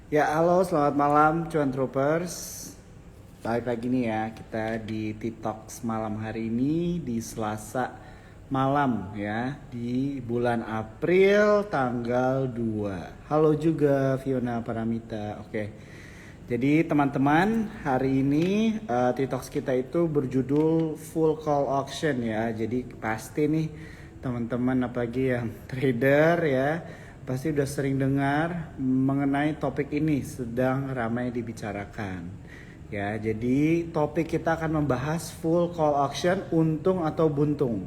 Ya, halo, selamat malam, cuan troopers. Balik lagi nih ya, kita di TikTok malam hari ini di Selasa malam ya, di bulan April tanggal 2. Halo juga Fiona Paramita. Oke. Jadi teman-teman, hari ini TikTok kita itu berjudul Full Call Auction ya. Jadi pasti nih teman-teman apalagi yang trader ya pasti udah sering dengar mengenai topik ini sedang ramai dibicarakan. Ya, jadi topik kita akan membahas full call auction untung atau buntung.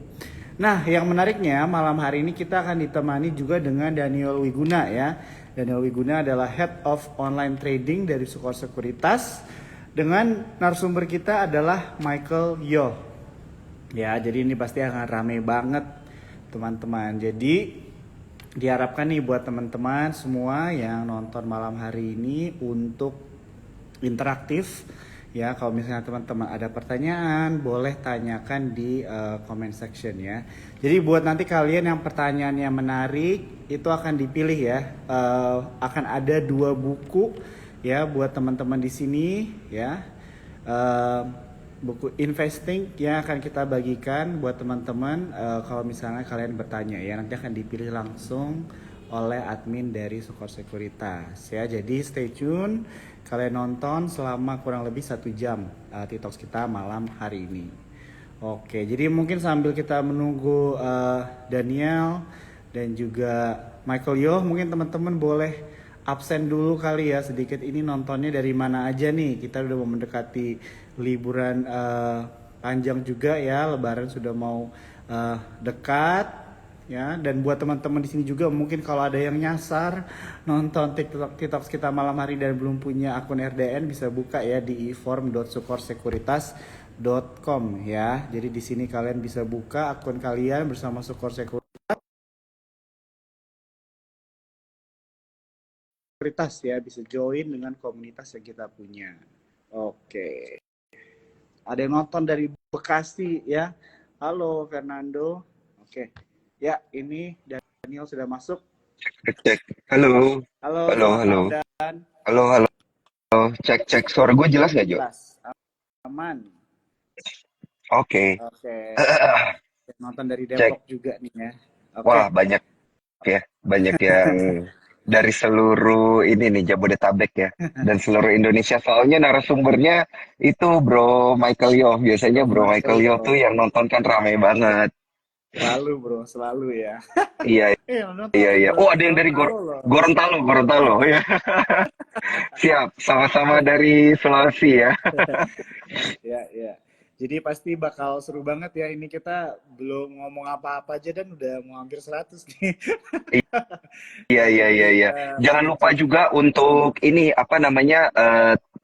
Nah, yang menariknya malam hari ini kita akan ditemani juga dengan Daniel Wiguna ya. Daniel Wiguna adalah Head of Online Trading dari Sukor Sekuritas. Dengan narasumber kita adalah Michael Yo. Ya, jadi ini pasti akan ramai banget teman-teman. Jadi diharapkan nih buat teman-teman semua yang nonton malam hari ini untuk interaktif ya. Kalau misalnya teman-teman ada pertanyaan boleh tanyakan di comment section ya. Jadi buat nanti kalian yang pertanyaannya menarik itu akan dipilih ya. Akan ada 2 buku ya buat teman-teman di sini ya. Eh, Buku investing yang akan kita bagikan buat teman-teman kalau misalnya kalian bertanya ya, nanti akan dipilih langsung oleh admin dari Sukor Sekuritas ya. Jadi stay tune, kalian nonton selama kurang lebih 1 jam TikTok kita malam hari ini. Oke, jadi mungkin sambil kita menunggu Daniel dan juga Michael Yo, mungkin teman-teman boleh absen dulu kali ya sedikit. Ini nontonnya dari mana aja nih? Kita udah mau mendekati liburan panjang juga ya, Lebaran sudah mau dekat ya. Dan buat teman-teman di sini juga mungkin kalau ada yang nyasar nonton TikTok kita malam hari dan belum punya akun RDN bisa buka ya di e-form.sukorsekuritas.com ya. Jadi di sini kalian bisa buka akun kalian bersama Sukor Sekuritas ya, bisa join dengan komunitas yang kita punya. Oke. Ada yang nonton dari Bekasi ya. Halo Fernando. Oke. Ya, ini Daniel sudah masuk. Cek, cek. Halo, Halo, halo, selamat halo, malam Dan. halo, halo. Cek, cek. Suara gue jelas nggak, Jo? Jelas. Aman. Oke. Oke. Nonton dari Cek. Depok juga nih ya. Oke. Wah, banyak ya. Banyak yang dari seluruh ini nih, Jabodetabek ya. Dan seluruh Indonesia. Soalnya narasumbernya itu Bro Michael Yo. Biasanya Bro Bro Michael Michael Yo yo. tuh yang nonton kan rame banget. Selalu bro, selalu ya. Iya, Nonton iya, di iya. Oh, ada yang dari Gorontalo loh. Gorontalo, Gorontalo. Ya. Siap. Sama-sama dari Sulawesi ya. Ya, ya. Jadi pasti bakal seru banget ya. Ini kita belum ngomong apa-apa aja dan udah mau hampir 100 nih. Iya, Ya, iya, jadi iya, iya. Jangan lupa pemirsa. juga untuk ini apa namanya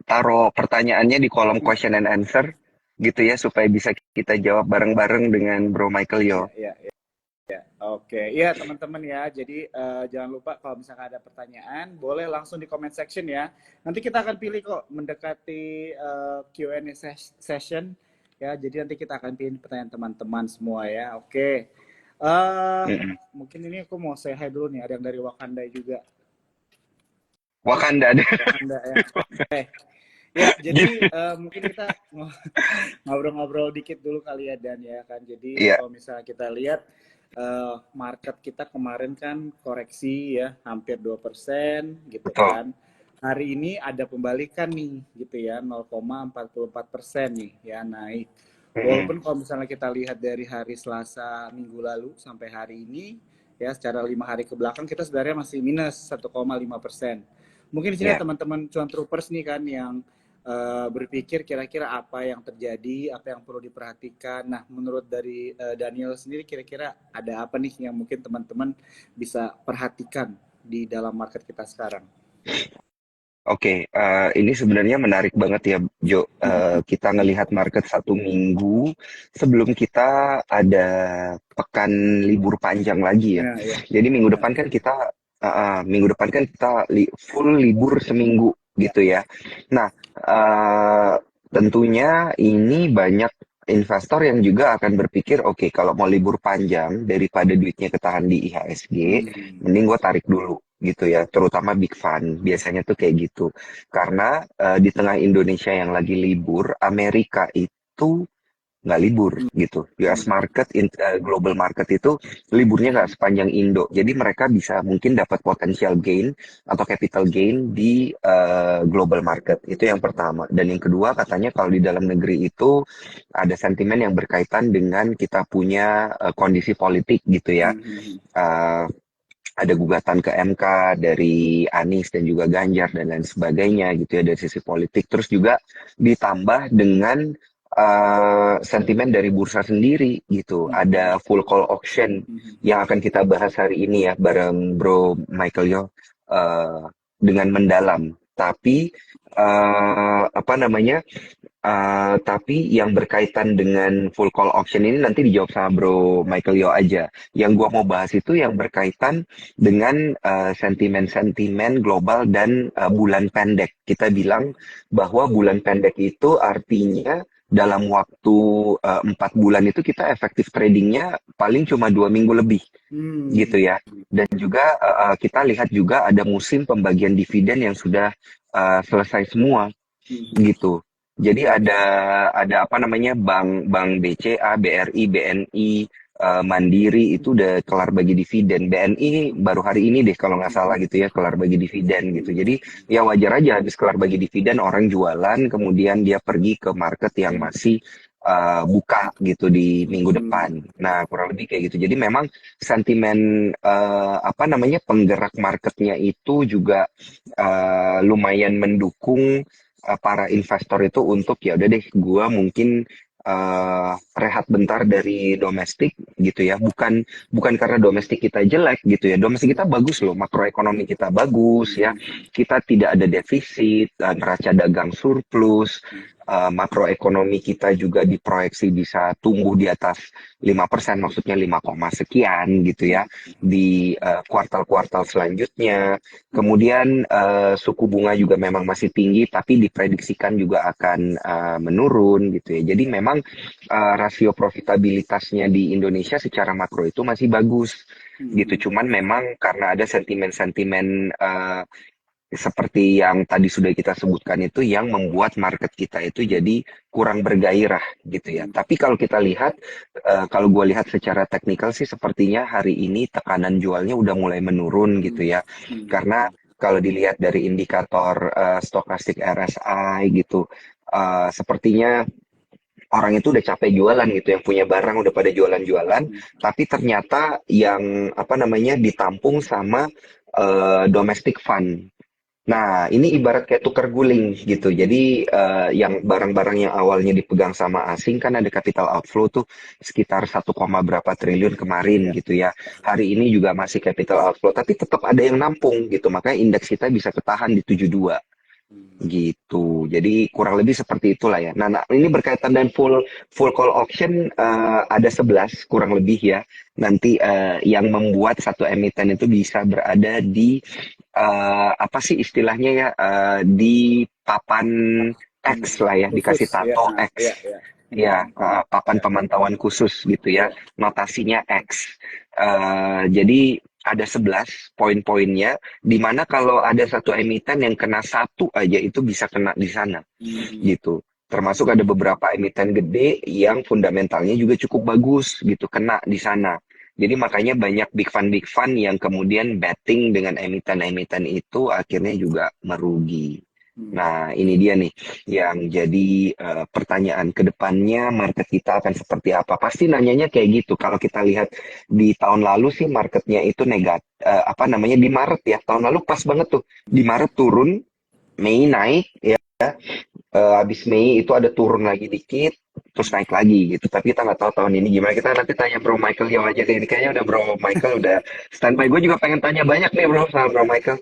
taruh pertanyaannya di kolom question and answer gitu ya supaya bisa kita jawab bareng-bareng dengan Bro Michael Yo. Ya, ya, ya. Oke, iya teman-teman ya. Jadi jangan lupa kalau misalkan ada pertanyaan, boleh langsung di comment section ya. Nanti kita akan pilih kok mendekati Q&A session ya. Jadi nanti kita akan pilih pertanyaan teman-teman semua ya. Oke. eh Mm-mm. Mungkin ini aku mau say hi dulu nih. Ada yang dari Wakanda juga. Wakanda deh. Wakanda ya. Oke. Ya, jadi Gitu. mungkin kita ngobrol-ngobrol dikit dulu kali ya Dan ya kan. Jadi Iya, kalau misalnya kita lihat market kita kemarin kan koreksi ya hampir 2% gitu betul. kan. Hari ini ada pembalikan nih gitu ya 0,44% nih ya naik. Mm-mm. Walaupun kalau misalnya kita lihat dari hari Selasa minggu lalu sampai hari ini ya secara 5 hari ke belakang kita sebenarnya masih minus 1,5%. Mungkin di sini Iya. teman-teman cuan troopers nih kan yang berpikir kira-kira apa yang terjadi, apa yang perlu diperhatikan. Nah, menurut dari Daniel sendiri kira-kira ada apa nih yang mungkin teman-teman bisa perhatikan di dalam market kita sekarang? Oke, ini sebenarnya menarik banget ya, Jo. Kita ngelihat market 1 minggu sebelum kita ada pekan libur panjang lagi ya. Ya, ya, Jadi minggu ya, depan kan kita, minggu depan kan kita full libur seminggu ya, gitu ya. Nah, tentunya ini banyak investor yang juga akan berpikir, oke, kalau mau libur panjang daripada duitnya ketahan di IHSG, hmm, mending gue tarik dulu gitu ya, terutama big fund biasanya tuh kayak gitu. Karena di tengah Indonesia yang lagi libur, Amerika itu nggak libur Hmm. gitu. US Hmm. market, global market itu liburnya nggak sepanjang Indo. Jadi mereka bisa mungkin dapat potential gain atau capital gain di global market. Itu yang pertama. Dan yang kedua katanya kalau di dalam negeri itu ada sentimen yang berkaitan dengan kita punya kondisi politik gitu ya. Hmm. Hmm. Eh, ada gugatan ke MK dari Anies dan juga Ganjar dan lain sebagainya gitu ya dari sisi politik. Terus juga ditambah dengan sentimen dari bursa sendiri gitu. Hmm. Hmm. Ada full call auction Hmm. yang akan kita bahas hari ini ya bareng Bro Michael Yo dengan mendalam. Tapi apa namanya? Tapi yang berkaitan dengan full call auction ini nanti dijawab sama Bro Michael Yo aja. Yang gua mau bahas itu yang berkaitan dengan sentimen-sentimen global dan bulan pendek. Kita bilang bahwa bulan pendek itu artinya dalam waktu 4 bulan itu kita efektif tradingnya paling cuma 2 minggu lebih Hmm. gitu ya. Dan juga kita lihat juga ada musim pembagian dividen yang sudah selesai semua Hmm. gitu. Jadi Ya, ya. ada apa namanya bank BCA, BRI, BNI, Mandiri itu udah kelar bagi dividen. BNI baru hari ini deh kalau nggak salah gitu ya kelar bagi dividen gitu. Hmm. Jadi ya wajar aja habis kelar bagi dividen orang jualan kemudian dia pergi ke market yang masih buka gitu di minggu Hmm. depan. Nah kurang lebih kayak gitu. Jadi memang sentimen apa namanya penggerak marketnya itu juga lumayan mendukung para investor itu untuk ya udah deh gua mungkin rehat bentar dari domestik gitu ya bukan bukan karena domestik kita jelek gitu ya domestik kita bagus loh makroekonomi kita bagus ya kita tidak ada defisit neraca dagang surplus makroekonomi kita juga diproyeksi bisa tumbuh di atas 5% maksudnya 5, sekian gitu ya di kuartal-kuartal selanjutnya. Kemudian suku bunga juga memang masih tinggi, tapi diprediksikan juga akan menurun gitu ya. Jadi memang rasio profitabilitasnya di Indonesia secara makro itu masih bagus gitu. Cuman memang karena ada sentimen-sentimen seperti yang tadi sudah kita sebutkan itu yang membuat market kita itu jadi kurang bergairah gitu ya. Tapi kalau kita lihat, kalau gue lihat secara teknikal sih sepertinya hari ini tekanan jualnya udah mulai menurun gitu ya. Karena kalau dilihat dari indikator stokastik RSI gitu, sepertinya orang itu udah capek jualan gitu, yang punya barang udah pada jualan-jualan, tapi ternyata yang apa namanya ditampung sama domestic fund. Nah, ini ibarat kayak tukar guling gitu. Jadi yang barang-barang yang awalnya dipegang sama asing kan ada capital outflow tuh sekitar 1, berapa triliun kemarin gitu ya. Hari ini juga masih capital outflow, tapi tetap ada yang nampung gitu. Makanya indeks kita bisa ketahan di 72 gitu. Jadi kurang lebih seperti itulah ya. Nah, ini berkaitan dengan full full call auction ada 11 kurang lebih ya. Nanti yang membuat satu emiten itu bisa berada di apa sih istilahnya ya di papan X lah ya, Khusus dikasih ya. tato Ya, X. ya. Ya, papan pemantauan khusus gitu ya, Ya. notasinya X. Jadi ada 11 poin-poinnya di mana kalau ada satu emiten yang kena satu aja itu bisa kena di sana gitu. Termasuk ada beberapa emiten gede yang fundamentalnya juga cukup bagus gitu, kena di sana. Jadi makanya banyak big fund yang kemudian betting dengan emiten-emiten itu akhirnya juga merugi. Nah, ini dia nih yang jadi pertanyaan ke depannya market kita akan seperti apa. Pasti nanyanya kayak gitu. Kalau kita lihat di tahun lalu sih marketnya itu apa namanya di Maret ya. Tahun lalu pas banget tuh. Di Maret turun, Mei naik ya. Habis Mei itu ada turun lagi dikit, terus naik lagi gitu. Tapi kita nggak tahu tahun ini gimana. Kita nanti tanya Bro Michael yang aja deh. Ini kayaknya udah Bro Michael udah standby. Gue juga pengen tanya banyak nih Bro sama Bro Michael.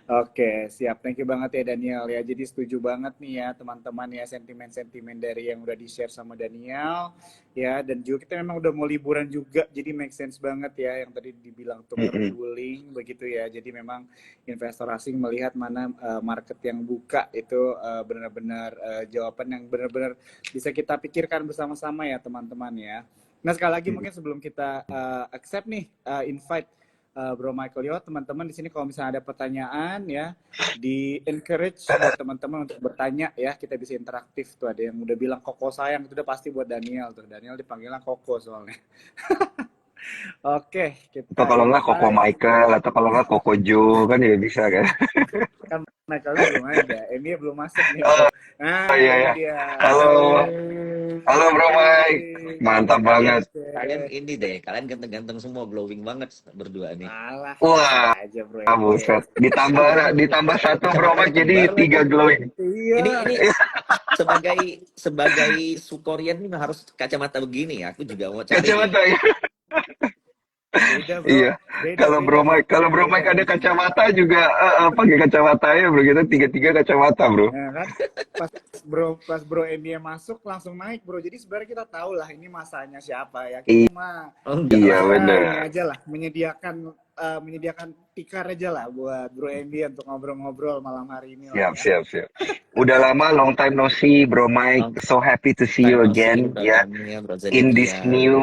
Oke, siap. Thank you banget ya Daniel ya. Jadi setuju banget nih ya teman-teman ya sentimen-sentimen dari yang udah di-share sama Daniel ya. Dan juga kita memang udah mau liburan juga, jadi make sense banget ya yang tadi dibilang tuker Mm-mm. guling begitu ya. Jadi memang investor asing melihat mana market yang buka itu benar-benar jawaban yang benar-benar bisa kita pikirkan bersama-sama ya teman-teman ya. Nah sekali lagi mungkin sebelum kita accept nih invite Bro Michael Yo. Teman-teman di sini kalau misalnya ada pertanyaan ya, di encourage buat teman-teman untuk bertanya ya. Kita bisa interaktif tuh. Ada yang udah bilang Koko sayang, itu udah pasti buat Daniel tuh. Daniel dipanggilnya Koko soalnya. Oke, Atau kita kalau nggak Koko invite. Michael, atau kalau nggak Koko Joe kan ya bisa kan? Kan Michaelnya belum ada. Ini belum masuk nih bro. Oh, Nah iya ini ya. dia. Halo, Halo. halo Bro Mike. Hey. Mantap banget. Kalian ini deh, kalian ganteng-ganteng semua, glowing banget berdua nih. Alah, biasa Wah, aja bro. buset. Ditambah satu Bro Kembar Mike jadi kembar lagi. 3 glowing. Iya. Ini sebagai Sukorian ini harus kacamata begini ya. Aku juga mau cari nih. Kacamata ya. Beda bro. Iya. Beda beda bro. Kalau Bro Beda Mike ada ini. kacamata juga pakai kacamata ya begitu tiga-tiga kacamata Bro. Ya kan? Pas bro Emi masuk langsung naik bro. Jadi sebenarnya kita tahu lah ini masanya siapa ya. Kita mah Oh enggak Iya lah. ya ini benar. aja lah menyediakan tikar aja lah buat bro Emi untuk ngobrol-ngobrol malam hari ini lah Siap, ya. siap, siap. Udah lama long time no see Bro Mike. Long So happy to see time you no see, again Bro ya. Daniel, Bro In this Zedekia. new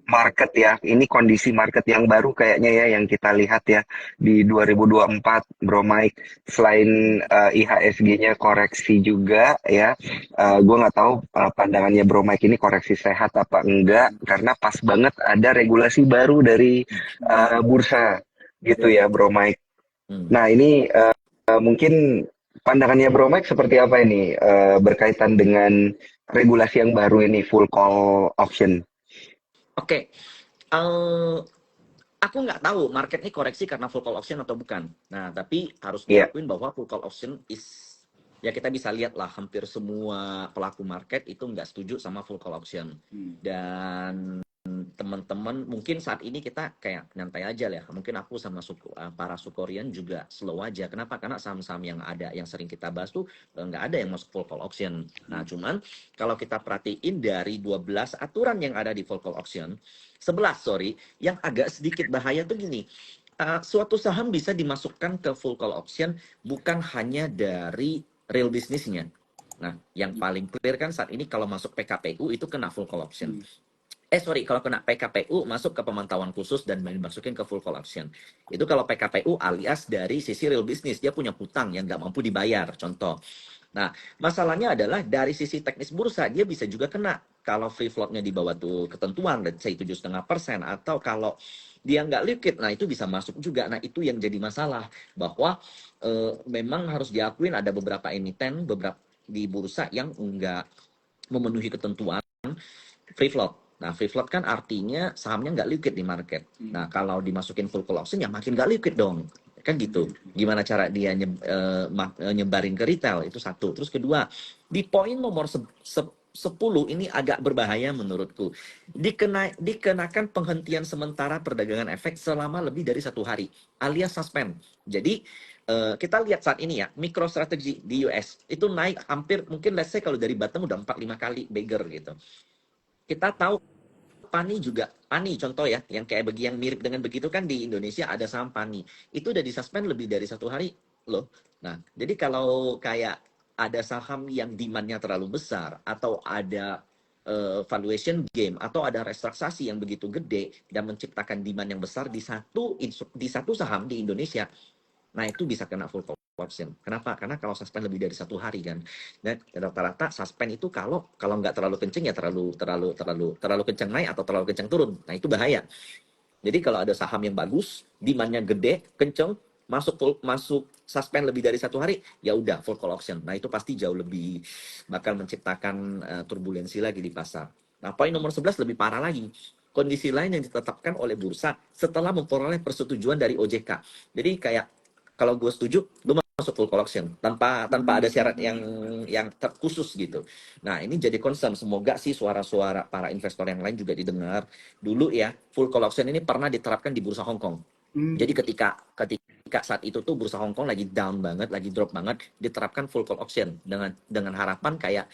market ya. Ini kondisi market yang baru kayaknya ya yang kita lihat ya di 2024 Bro Mike. Selain IHSG-nya koreksi juga ya. Gue nggak tahu pandangannya Bro Mike ini koreksi sehat apa enggak karena pas banget ada regulasi baru dari bursa gitu ya Bro Mike. Hmm. Nah ini mungkin pandangannya Bro Mike seperti apa ini berkaitan dengan regulasi yang baru ini full call option? Oke. Eh, aku nggak tahu market ini koreksi karena full call option atau bukan. Nah, tapi harus Iya, diakuin bahwa full call option ya kita bisa lihat lah hampir semua pelaku market itu nggak setuju sama full call option. Dan teman-teman mungkin saat ini kita kayak nyantai aja lah. Mungkin aku sama para Sukorian juga slow aja. Kenapa? Karena saham-saham yang ada yang sering kita bahas tuh nggak ada yang masuk full call option. Nah, cuman kalau kita perhatiin dari 12 aturan yang ada di full call option, 11 sorry, yang agak sedikit bahaya tuh gini. Suatu saham bisa dimasukkan ke full call option bukan hanya dari real bisnisnya. Nah, yang paling clear kan saat ini kalau masuk PKPU itu kena full call option. Kalau kena PKPU masuk ke pemantauan khusus dan dimasukin ke full call option. Itu kalau PKPU alias dari sisi real business, dia punya hutang yang nggak mampu dibayar, contoh. Nah, masalahnya adalah dari sisi teknis bursa, dia bisa juga kena kalau free floatnya di bawah tuh ketentuan, let's say 7,5%, atau kalau dia nggak liquid, nah itu bisa masuk juga. Nah, itu yang jadi masalah, bahwa memang harus diakuin ada beberapa emiten, beberapa di bursa yang nggak memenuhi ketentuan free float. Nah, free float kan artinya sahamnya nggak liquid di market. Nah, kalau dimasukin full call option ya makin nggak liquid dong. Kan gitu. Gimana cara dia nyebarin ke retail, itu satu. Terus kedua, di poin nomor 10 ini agak berbahaya menurutku. Dikenakan penghentian sementara perdagangan efek selama lebih dari 1 hari, alias suspend. Jadi, kita lihat saat ini ya, MicroStrategy di US itu naik hampir, mungkin let's say kalau dari bottom udah 4-5 kali beggar gitu. Kita tahu Pani contoh ya, yang kayak yang mirip dengan begitu kan di Indonesia ada saham Pani. Itu udah disuspend lebih dari 1 hari loh. Nah, jadi kalau kayak ada saham yang demand-nya terlalu besar atau ada valuation game atau ada restruksasi yang begitu gede dan menciptakan demand yang besar di satu saham di Indonesia, nah itu bisa kena full call option. Kenapa? Karena kalau suspend lebih dari 1 hari kan. Dan rata-rata suspend itu kalau kalau nggak terlalu kenceng ya terlalu kenceng naik atau terlalu kenceng turun. Nah itu bahaya. Jadi kalau ada saham yang bagus, demand-nya gede, kenceng, masuk suspend lebih dari 1 hari, ya udah full call option. Nah itu pasti jauh lebih bakal menciptakan turbulensi lagi di pasar. Nah poin nomor 11 lebih parah lagi. Kondisi lain yang ditetapkan oleh bursa setelah memperoleh persetujuan dari OJK. Jadi kayak kalau gue setuju, lu masuk full call option tanpa ada syarat yang terkhusus gitu. Nah ini jadi concern. Semoga sih suara-suara para investor yang lain juga didengar. Dulu ya, full call option ini pernah diterapkan di bursa Hong Kong. Jadi ketika saat itu tuh bursa Hong Kong lagi down banget, lagi drop banget, diterapkan full call option dengan harapan kayak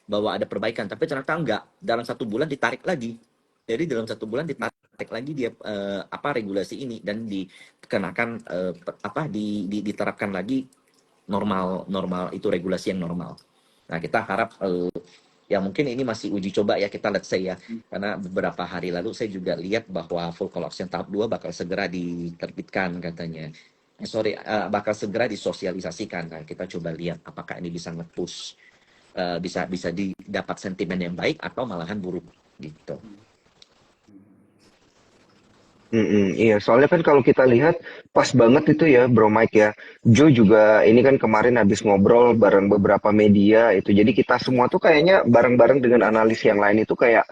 bahwa ada perbaikan. Tapi ternyata enggak. Dalam 1 bulan ditarik lagi. Jadi dalam 1 bulan ditarik lagi dia regulasi ini dan dikenakan diterapkan lagi normal itu regulasi yang normal. Nah kita harap Ya mungkin ini masih uji coba ya, kita let's say ya. Karena beberapa hari lalu saya juga lihat bahwa full call option tahap 2 bakal segera diterbitkan katanya. Bakal segera disosialisasikan. Nah, kita coba lihat apakah ini bisa nge-push, bisa bisa didapat sentimen yang baik atau malahan buruk gitu. Iya, soalnya kan kalau kita lihat pas banget itu ya, Bro Mike ya. Joe juga ini kan kemarin habis ngobrol bareng beberapa media itu. Jadi kita semua tuh kayaknya bareng-bareng dengan analis yang lain itu kayak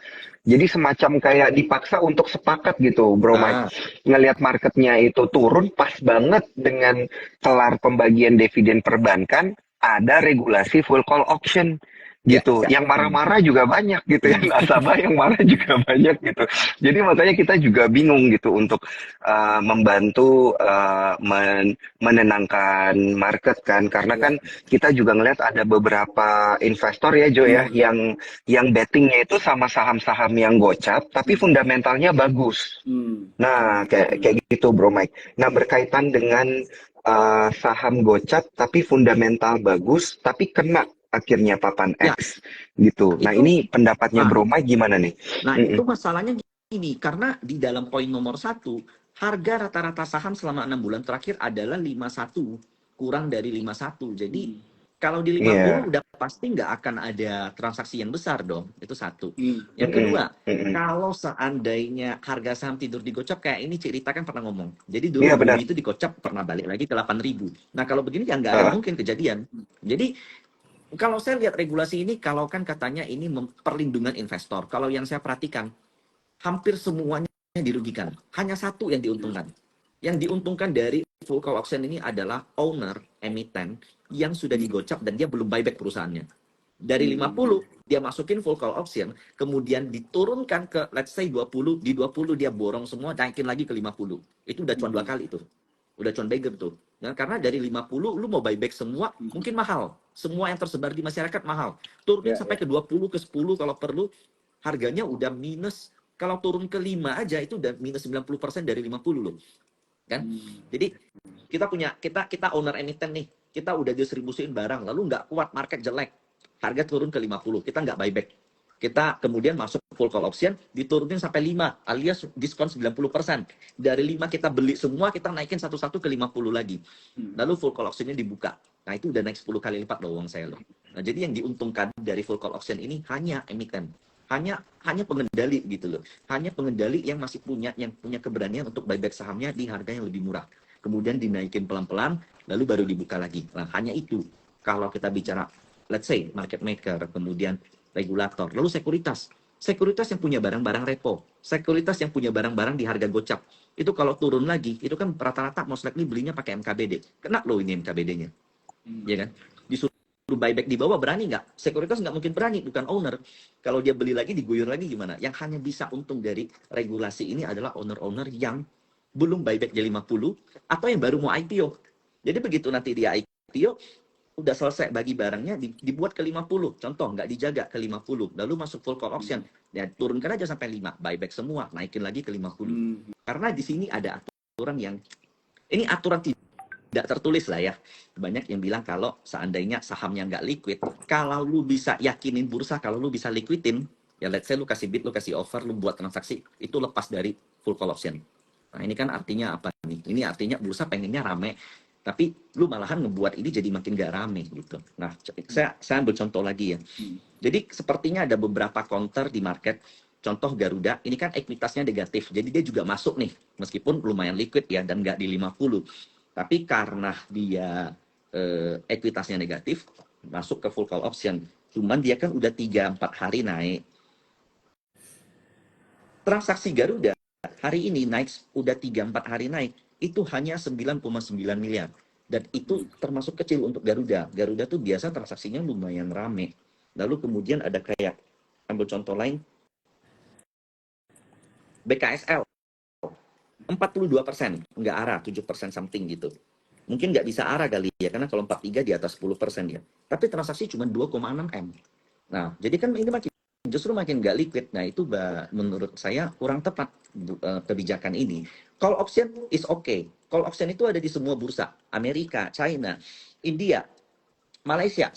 jadi semacam kayak dipaksa untuk sepakat gitu, Bro Mike. Ah, Ngelihat marketnya itu turun pas banget dengan kelar pembagian dividen perbankan, ada regulasi full call option ya, gitu. ya. Yang marah-marah juga banyak gitu ya, nasabah yang marah juga banyak gitu. Jadi makanya kita juga bingung gitu untuk membantu menenangkan market kan, karena Ya. kan kita juga ngelihat ada beberapa investor ya Jo ya yang bettingnya itu sama saham-saham yang gocap tapi fundamentalnya bagus. Nah, kayak kayak gitu Bro Mike. Nah, berkaitan dengan saham gocap tapi fundamental bagus tapi kena akhirnya papan Ya, X gitu. Nah, itu. ini pendapatnya Ah, Bro Mike gimana nih? nah Mm-mm. itu masalahnya gini, karena di dalam poin nomor satu, harga rata-rata saham selama 6 bulan terakhir adalah 51, kurang dari 51. Jadi kalau di 50 Iya. udah pasti nggak akan ada transaksi yang besar dong. Itu satu. Yang Mm-mm. kedua, Mm-mm. kalau seandainya harga saham tidur digocap, kayak ini Cik Rita kan pernah ngomong. Jadi dulu Iya benar. Bumi itu digocap pernah balik lagi ke 8.000. Nah kalau begini ya nggak akan Ah, mungkin kejadian. Jadi kalau saya lihat regulasi ini, kalau kan katanya ini perlindungan investor. Kalau yang saya perhatikan, hampir semuanya dirugikan. Hanya satu yang diuntungkan. Yang diuntungkan dari full call auction ini adalah owner, emiten, yang sudah digocap dan dia belum buyback perusahaannya. Dari 50, dia masukin full call auction, kemudian diturunkan ke let's say 20, di 20 dia borong semua, naikin lagi ke 50. Itu udah cuan 2 kali tuh. Udah cuan beggar tuh. Nah, karena dari 50, lu mau buyback semua, mungkin mahal. Semua yang tersebar di masyarakat mahal. Turunin sampai ke 20, ke 10 kalau perlu, harganya udah minus. Kalau turun ke 5 aja, itu udah minus 90% dari 50 loh. Kan? Jadi, kita owner emiten nih, kita udah distribusiin barang, lalu nggak kuat, market jelek, harga turun ke 50, kita nggak buyback. Kita kemudian masuk full call option, diturunin sampai 5, alias diskon 90%. Dari 5 kita beli semua, kita naikin satu-satu ke 50 lagi. Lalu full call optionnya dibuka. Nah itu udah naik 10 kali lipat loh uang saya loh. Nah jadi yang diuntungkan dari full call option ini hanya emiten. Hanya pengendali gitu loh. Hanya pengendali yang masih punya keberanian untuk buyback sahamnya di harga yang lebih murah. Kemudian dinaikin pelan-pelan, lalu baru dibuka lagi. Nah, hanya itu. Kalau kita bicara, let's say, market maker, kemudian regulator, lalu sekuritas. Sekuritas yang punya barang-barang repo, sekuritas yang punya barang-barang di harga gocap. Itu kalau turun lagi, itu kan rata-rata most likely belinya pakai MKBD. Kena loh ini MKBD-nya. Ya kan? Disuruh buyback di bawah, berani nggak? Sekuritas nggak mungkin berani, bukan owner. Kalau dia beli lagi, diguyur lagi gimana? Yang hanya bisa untung dari regulasi ini adalah owner-owner yang belum buyback di 50 atau yang baru mau IPO. Jadi begitu nanti dia IPO, udah selesai bagi barangnya, dibuat ke 50. Contoh, nggak dijaga ke 50. Lalu masuk full call option. Ya, turunkan aja sampai 5. Buyback semua, naikin lagi ke 50. Karena di sini ada aturan yang, ini aturan tidak tertulis lah ya. Banyak yang bilang kalau seandainya sahamnya nggak liquid, kalau lu bisa yakinin bursa, kalau lu bisa liquidin, ya let's say lu kasih bid, lu kasih offer, lu buat transaksi, itu lepas dari full call option. Nah ini kan artinya apa nih? Ini artinya bursa pengennya rame, tapi lu malahan ngebuat ini jadi makin gak rame gitu. Nah saya ambil contoh lagi ya. Jadi sepertinya ada beberapa counter di market. Contoh Garuda, ini kan ekuitasnya negatif. Jadi dia juga masuk nih, meskipun lumayan liquid ya, dan nggak di 50. Tapi karena dia ekuitasnya negatif, masuk ke full call option. Cuman dia kan udah 3-4 hari naik. Transaksi Garuda hari ini naik, udah 3-4 hari naik, itu hanya 9,9 miliar. Dan itu termasuk kecil untuk Garuda. Garuda tuh biasa transaksinya lumayan rame. Lalu kemudian ada kayak, ambil contoh lain, BKSL, 42%, nggak arah, 7% something gitu. Mungkin nggak bisa arah kali ya, karena kalau 43 di atas 10% ya. Tapi transaksi cuma 2,6 M. Nah, jadi kan ini justru makin nggak liquid. Nah, itu menurut saya kurang tepat kebijakan ini. Call option is okay. Call option itu ada di semua bursa. Amerika, China, India, Malaysia,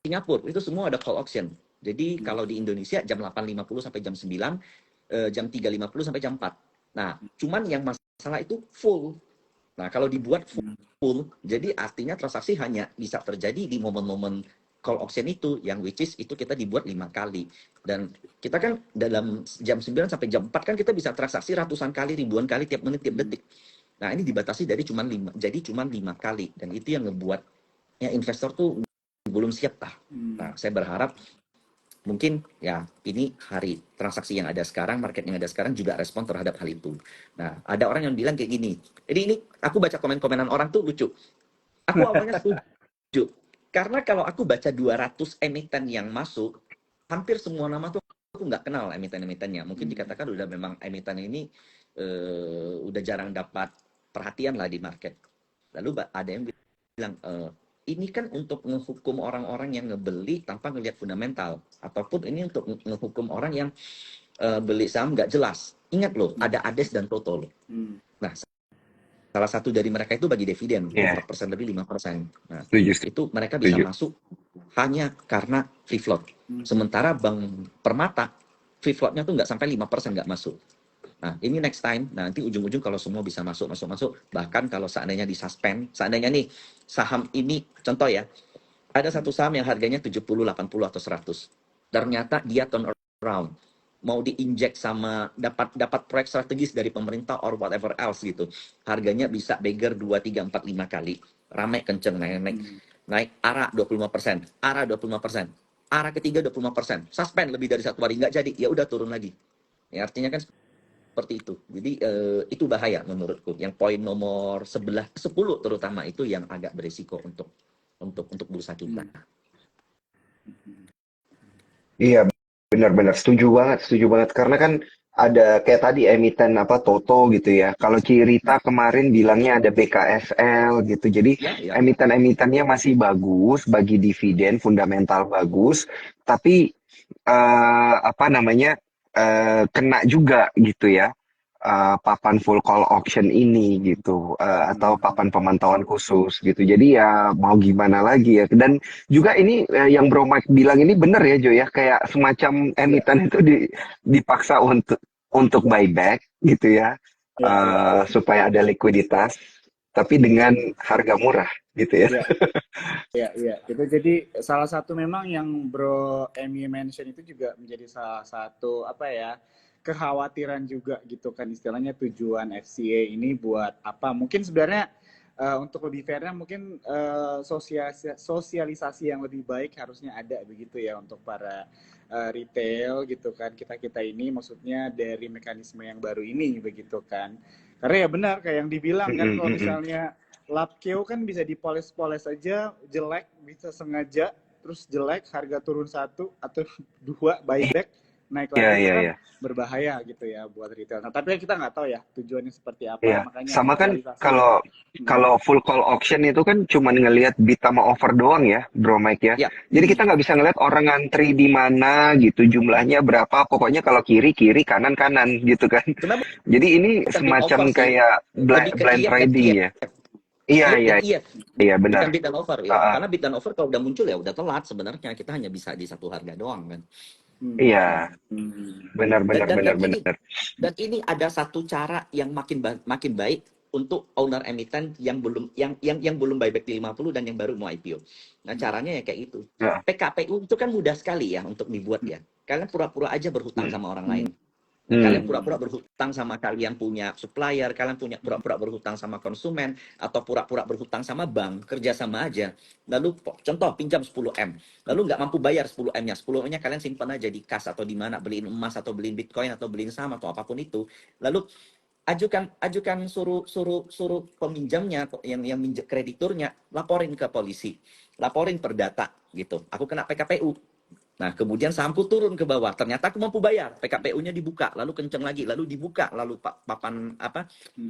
Singapura, itu semua ada call option. Jadi kalau di Indonesia jam 8.50 sampai jam 9, jam 3.50 sampai jam 4. Nah, cuman yang masalah itu full. Nah, kalau dibuat full, jadi artinya transaksi hanya bisa terjadi di momen-momen call option itu, yang which is itu kita dibuat 5 kali. Dan kita kan dalam jam 9 sampai jam 4 kan kita bisa transaksi ratusan kali, ribuan kali, tiap menit, tiap detik. Nah, ini dibatasi dari cuman 5, jadi cuman 5 kali. Dan itu yang ngebuat ya investor tuh belum siap lah. Nah, saya berharap mungkin ya ini hari transaksi yang ada sekarang, market yang ada sekarang juga respon terhadap hal itu. Nah, ada orang yang bilang kayak gini. Jadi ini aku baca komen-komenan orang tuh lucu. Aku awalnya setuju. Karena kalau aku baca 200 emiten yang masuk, hampir semua nama tuh aku nggak kenal emiten-emitennya. Mungkin dikatakan udah memang emiten ini udah jarang dapat perhatian lah di market. Lalu ada yang bilang, ini kan untuk menghukum orang-orang yang ngebeli tanpa ngelihat fundamental, ataupun ini untuk menghukum orang yang beli saham nggak jelas. Ingat loh, ada ADES dan TOTO loh. Nah, salah satu dari mereka itu bagi dividen, 4% lebih 5%. Nah, itu mereka bisa masuk hanya karena free float. Sementara Bank Permata, free floatnya tuh nggak sampai 5% nggak masuk. Nah, ini next time, nanti ujung-ujung kalau semua bisa masuk, bahkan kalau seandainya disuspend, seandainya nih, saham ini, contoh ya, ada satu saham yang harganya 70, 80, atau 100. Ternyata dia turn around. Mau diinjek sama, dapat proyek strategis dari pemerintah or whatever else gitu. Harganya bisa beggar 2, 3, 4, 5 kali. Ramai kenceng, naik ARA 25%, ARA 25%, ARA ketiga 25%, suspend lebih dari 1 hari, nggak jadi, ya udah turun lagi. Ya, artinya kan seperti itu. Jadi itu bahaya menurutku. Yang poin nomor 10 terutama itu yang agak berisiko untuk bursa kita. Iya, benar-benar setuju banget. Karena kan ada kayak tadi emiten apa Toto gitu ya. Kalau Cirita kemarin bilangnya ada BKSL gitu. Jadi Ya. emiten-emitennya masih bagus, bagi dividen, fundamental bagus, tapi apa namanya kena juga gitu ya. Papan full call auction ini gitu, atau papan pemantauan khusus gitu. Jadi ya mau gimana lagi ya. Dan juga ini yang Bro Mike bilang ini bener ya Jo ya, kayak semacam emiten itu dipaksa untuk buyback gitu ya, supaya ada likuiditas, tapi dengan harga murah gitu ya. Iya. Itu jadi salah satu memang yang Bro Emi mention itu juga menjadi salah satu apa ya, kekhawatiran juga gitu kan, istilahnya tujuan FCA ini buat apa? Mungkin sebenarnya untuk lebih fairnya mungkin sosialisasi yang lebih baik harusnya ada begitu ya untuk para retail gitu kan, kita ini maksudnya dari mekanisme yang baru ini begitu kan. Karena ya benar kayak yang dibilang kan, kalau misalnya Lapkeo kan bisa dipoles-poles aja jelek, bisa sengaja terus jelek, harga turun 1 atau 2 buyback naik lagi, itu kan Iya. berbahaya gitu ya buat retail. Nah, tapi kita nggak tahu ya tujuannya seperti apa, Iya, makanya sama kan sosialisasi. kalau kalau full call auction itu kan cuma ngelihat bid sama offer doang ya, Bro Mike ya. Ya. Jadi kita nggak bisa ngelihat orang ngantri di mana gitu, jumlahnya berapa. Pokoknya kalau kiri kiri, kanan kanan gitu kan. Sebenarnya Jadi ini bukan bid semacam offer sih, kayak lebih ke blind IF dan trading IF. ya. Iya IF iya dan IF, iya benar. bukan bid dan offer ya. Ah, ah. Karena bid dan offer kalau udah muncul ya udah telat sebenarnya. Kita hanya bisa di satu harga doang kan. Iya, benar benar Dan benar dan ini benar. dan ini ada satu cara yang makin baik untuk owner emiten yang belum buyback di 50 dan yang baru mau IPO. Nah, caranya ya kayak itu. Ya. PKPU itu kan mudah sekali ya untuk dibuat ya. Kalian pura-pura aja berhutang sama orang lain. Nah, Hmm. kalian pura-pura berhutang sama kalian punya supplier, kalian pura-pura berhutang sama konsumen, atau pura-pura berhutang sama bank, kerja sama aja. Lalu contoh pinjam 10M, lalu nggak mampu bayar 10M-nya, 10M-nya kalian simpan aja di kas atau di mana, beliin emas atau beliin Bitcoin atau beliin saham atau apapun itu. Lalu ajukan suruh peminjamnya yang krediturnya laporin ke polisi, laporin perdata gitu. Aku kena PKPU. Nah, kemudian sahamku turun ke bawah. Ternyata aku mampu bayar. PKPU-nya dibuka, lalu kenceng lagi, lalu dibuka, lalu papan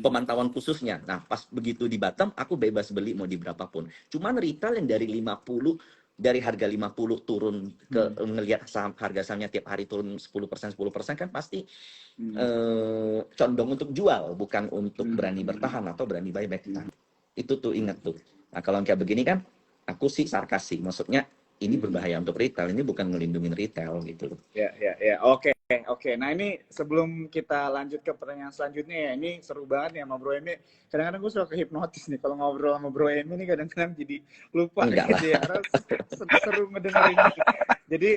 pemantauan khususnya. Nah, pas begitu di bottom, aku bebas beli mau di berapapun. Cuman retail yang dari harga 50 turun ke ngelihat harga sahamnya tiap hari turun 10% kan pasti condong untuk jual, bukan untuk berani bertahan atau berani buyback. Nah, itu tuh ingat tuh. Nah, kalau kayak begini kan aku sih sarkas sih. Maksudnya ini berbahaya untuk retail, ini bukan ngelindungin retail gitu loh. Ya, oke, oke. Nah ini sebelum kita lanjut ke pertanyaan selanjutnya ya, ini seru banget ya sama Bro Emi. Kadang-kadang gue suka kehipnotis nih kalau ngobrol sama Bro Emi nih, kadang-kadang jadi lupa Enggak gitu lah. ya, karena seru ngedengerinnya. Jadi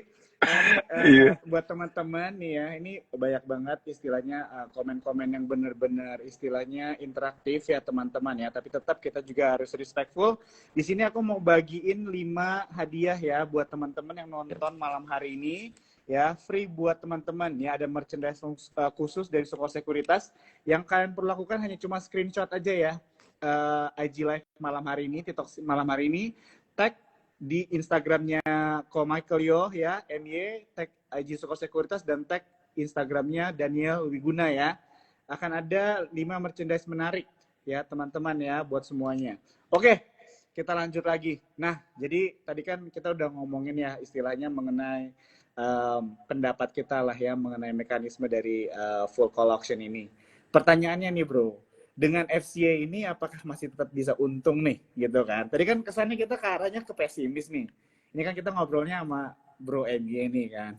ini Iya. buat teman-teman nih ya, ini banyak banget istilahnya komen-komen yang benar-benar istilahnya interaktif ya teman-teman ya, tapi tetap kita juga harus respectful. Di sini aku mau bagiin 5 hadiah ya buat teman-teman yang nonton malam hari ini ya, free buat teman-teman ya. Ada merchandise khusus dari Soko Sekuritas. Yang kalian perlu lakukan hanya cuma screenshot aja ya IG live malam hari ini, TikTok malam hari ini, tag di Instagramnya Ko Michael Yo ya, MY, tag IG Soko Sekuritas dan tag Instagramnya Daniel Wiguna ya. Akan ada 5 merchandise menarik ya teman-teman ya buat semuanya. Oke, kita lanjut lagi. Nah, jadi tadi kan kita udah ngomongin ya istilahnya mengenai pendapat kita lah ya mengenai mekanisme dari full call auction ini. Pertanyaannya nih bro, dengan FCA ini apakah masih tetap bisa untung nih gitu kan? Tadi kan kesannya kita ke arahnya ke pesimis nih. Ini kan kita ngobrolnya sama Bro MY nih kan.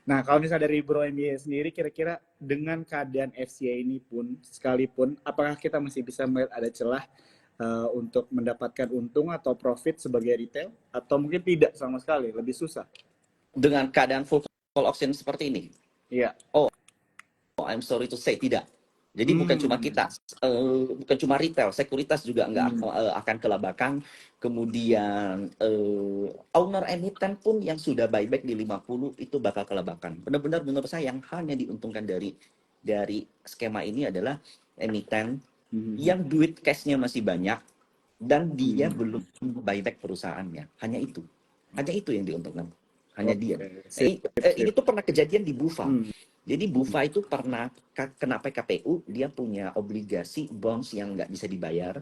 Nah kalau misalnya dari Bro MY sendiri, kira-kira dengan keadaan FCA ini pun sekalipun, apakah kita masih bisa melihat ada celah untuk mendapatkan untung atau profit sebagai retail, atau mungkin tidak sama sekali, lebih susah? Dengan keadaan full call auction seperti ini, Iya. I'm sorry to say, tidak. Jadi bukan cuma kita, bukan cuma retail, sekuritas juga nggak akan kelabakan. Kemudian owner emiten pun yang sudah buyback di 50 itu bakal kelabakan. Benar-benar menurut saya yang hanya diuntungkan dari skema ini adalah emiten yang duit cashnya masih banyak dan dia belum buyback perusahaannya. Hanya itu yang diuntungkan. Hanya dia. Ini tuh pernah kejadian di Bufa. Jadi Bufa itu pernah kena PKPU, dia punya obligasi bonds yang nggak bisa dibayar,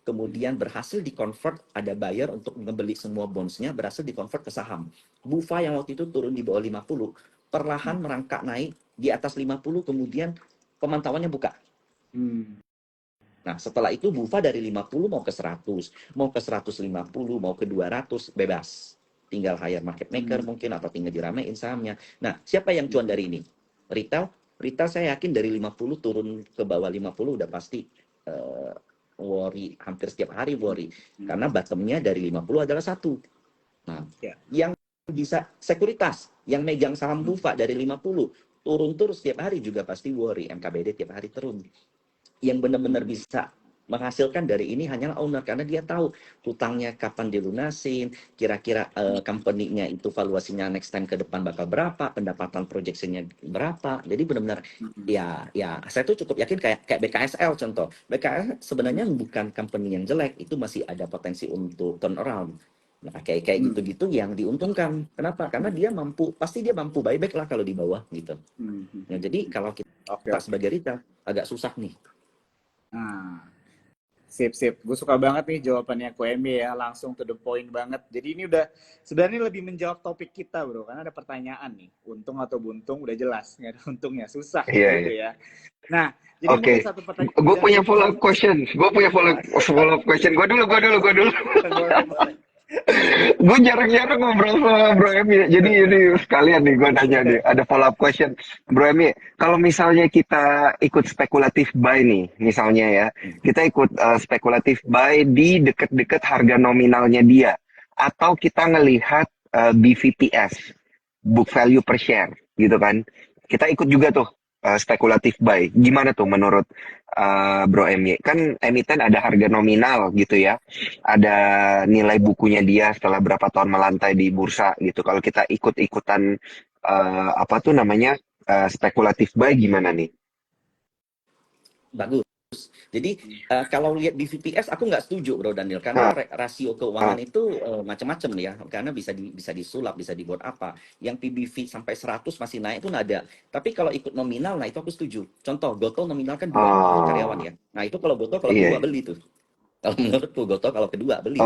kemudian berhasil di-convert, ada buyer untuk membeli semua bondsnya, berhasil di-convert ke saham. Bufa yang waktu itu turun di bawah 50, perlahan merangkak naik di atas 50, kemudian pemantauannya buka. Nah, setelah itu Bufa dari 50 mau ke 100, mau ke 150, mau ke 200, bebas. Tinggal hire market maker mungkin, atau tinggal diramein sahamnya. Nah, siapa yang cuan dari ini? Retail saya yakin dari 50 turun ke bawah 50 udah pasti worry, hampir setiap hari worry. Karena bottomnya dari 50 adalah 1. Nah, yang bisa sekuritas, yang megang saham Bufa dari 50, turun terus setiap hari juga pasti worry. MKBD tiap hari turun. Yang benar-benar bisa menghasilkan dari ini hanyalah owner, karena dia tahu hutangnya kapan dilunasin, kira-kira company-nya itu valuasinya next time ke depan bakal berapa, pendapatan projection-nya berapa. Jadi benar-benar ya saya tuh cukup yakin kayak BKSL contoh. BKSL sebenarnya bukan company yang jelek, itu masih ada potensi untuk turnaround. Nah, kayak gitu-gitu yang diuntungkan. Kenapa? Karena dia pasti dia mampu buyback lah kalau di bawah gitu. Nah, jadi kalau kita sebagai retail agak susah nih. Nah, sip. Gue suka banget nih jawabannya KMB ya, langsung to the point banget. Jadi ini udah sebenarnya lebih menjawab topik kita bro, karena ada pertanyaan nih, untung atau buntung udah jelas, nggak ada untungnya, susah gitu ya. Nah, jadi mungkin satu pertanyaan. Gue punya follow up question. Gue dulu. Gue jarang-jarang ngobrol sama Bro Emi. Jadi ini sekalian nih gue nanya nih. Ada follow up question. Bro Emi, kalau misalnya kita ikut spekulatif buy nih, misalnya ya. Kita ikut spekulatif buy di deket-deket harga nominalnya dia. Atau kita ngelihat BVPS, book value per share, gitu kan. Kita ikut juga tuh spekulatif buy. Gimana tuh menurut Bro MY? Kan emiten ada harga nominal gitu ya. Ada nilai bukunya dia setelah berapa tahun melantai di bursa gitu. Kalau kita ikut-ikutan apa tuh namanya spekulatif buy gimana nih? Bagus. Jadi kalau lihat di VPS aku nggak setuju Bro Daniel, karena rasio keuangan itu macam-macam ya, karena bisa disulap, bisa dibuat apa. Yang PBV sampai 100 masih naik itu nggak ada. Tapi kalau ikut nominal, nah itu aku setuju. Contoh Gotoh nominal kan 2 karyawan ya. Nah itu kalau Gotoh kalau kedua beli tuh. Kalau menurutku Gotoh kalau kedua beli,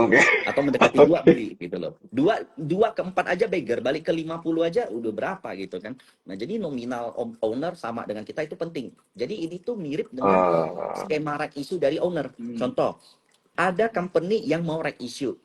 atau mendekati 2 beli gitu loh. 2 ke 4 aja beggar, balik ke 50 aja udah berapa gitu kan. Nah jadi nominal owner sama dengan kita itu penting. Jadi ini tuh mirip dengan skema right issue dari owner. Contoh, ada company yang mau right issue,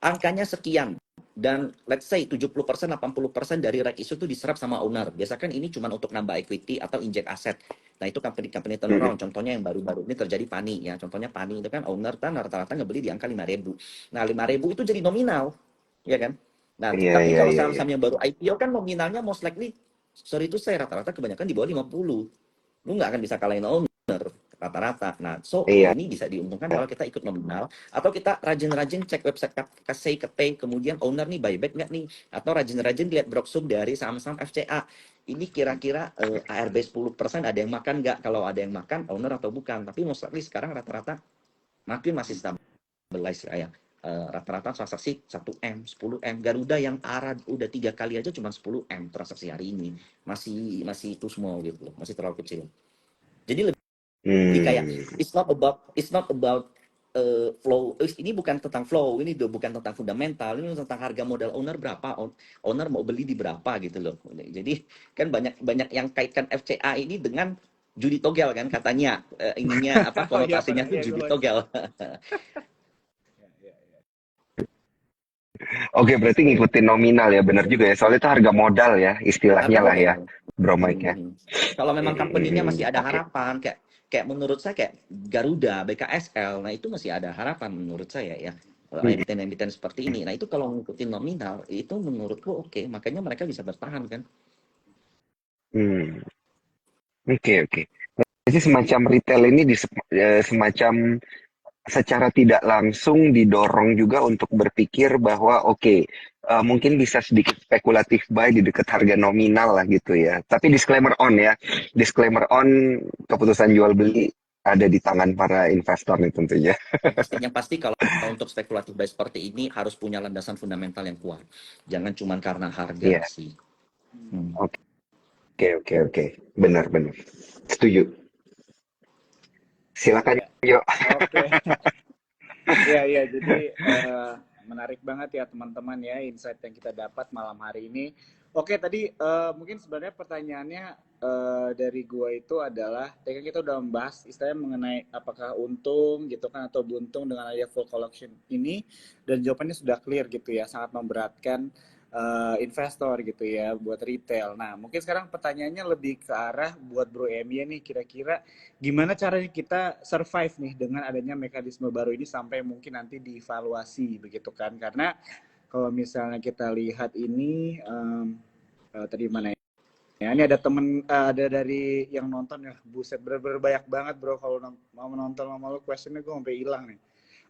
angkanya sekian, dan let's say 70% 80% dari right issue itu diserap sama owner. Biasakan ini cuma untuk nambah equity atau inject aset. Nah, itu company-company turnaround. Contohnya yang baru-baru ini terjadi Pani ya. Contohnya Pani itu kan owner kan rata-rata ngebeli di angka 5.000. Nah, 5.000 itu jadi nominal, ya kan? Nah, Iya, tapi iya, kalau iya, iya. saham-saham yang baru IPO kan nominalnya most likely, sorry itu saya rata-rata kebanyakan di bawah 50. Lu nggak akan bisa kalahin owner rata-rata. Nah, so Iya. ini bisa diuntungkan kalau kita ikut nominal atau kita rajin-rajin cek website kasih ke kemudian owner nih buyback nggak nih, atau rajin-rajin lihat broksum dari saham-saham FCA. Ini kira-kira ARB 10% ada yang makan nggak? Kalau ada yang makan, owner atau bukan. Tapi most likely sekarang rata-rata masih stabilize kayak rata-rata transaksi 1M, 10M. Garuda yang arah udah 3 kali aja cuma 10M transaksi hari ini. Masih too small gitu loh, masih terlalu kecil. Jadi lebih kayak Hmm. it's not about flow. Ini bukan tentang flow, ini udah bukan tentang fundamental, ini tentang harga modal owner berapa, owner mau beli di berapa gitu loh. Jadi kan banyak yang kaitkan FCA ini dengan judi togel kan katanya, ininya apa Oh iya konotasinya pernah, tuh ya gue judi baca. togel. Ya, ya, ya. Oke, berarti ngikutin nominal ya, bener juga ya. Soalnya itu harga modal ya, istilahnya Harga lah ya, modal. Bro Mike ya. Mhm. Kalau memang company-nya masih ada Oke. harapan, kayak kayak menurut saya kayak Garuda, BKSL, nah itu masih ada harapan menurut saya ya. Mm, Emiten-emiten seperti ini. Nah itu kalau ngikutin nominal, itu menurutku oke. Makanya mereka bisa bertahan kan. mm. Oke, oke. Jadi semacam retail ini semacam secara tidak langsung didorong juga untuk berpikir bahwa oke, mungkin bisa sedikit spekulatif buy di dekat harga nominal lah gitu ya. Tapi disclaimer on ya, disclaimer on, keputusan jual beli ada di tangan para investor nih tentunya. Yang pasti kalau untuk spekulatif buy seperti ini harus punya landasan fundamental yang kuat. Jangan cuma karena harga Iya, sih. Hmm. oke, oke, oke, benar-benar setuju. Silakan, Ya, yuk. oke. Iya, iya. Jadi menarik banget ya teman-teman ya insight yang kita dapat malam hari ini. Oke, tadi mungkin sebenarnya pertanyaannya dari gua itu adalah, tadi kan kita udah membahas istilahnya mengenai apakah untung gitu kan atau buntung dengan adanya full collection ini, dan jawabannya sudah clear gitu ya, sangat memberatkan investor gitu ya buat retail. Nah, mungkin sekarang pertanyaannya lebih ke arah buat Bro Emi nih, kira-kira gimana caranya kita survive nih dengan adanya mekanisme baru ini sampai mungkin nanti dievaluasi begitu kan, karena kalau misalnya kita lihat ini tadi mana ya, ini ada temen ada dari yang nonton ya, buset bener-bener banyak banget bro, kalau mau menonton sama lo questionnya gue sampai hilang nih.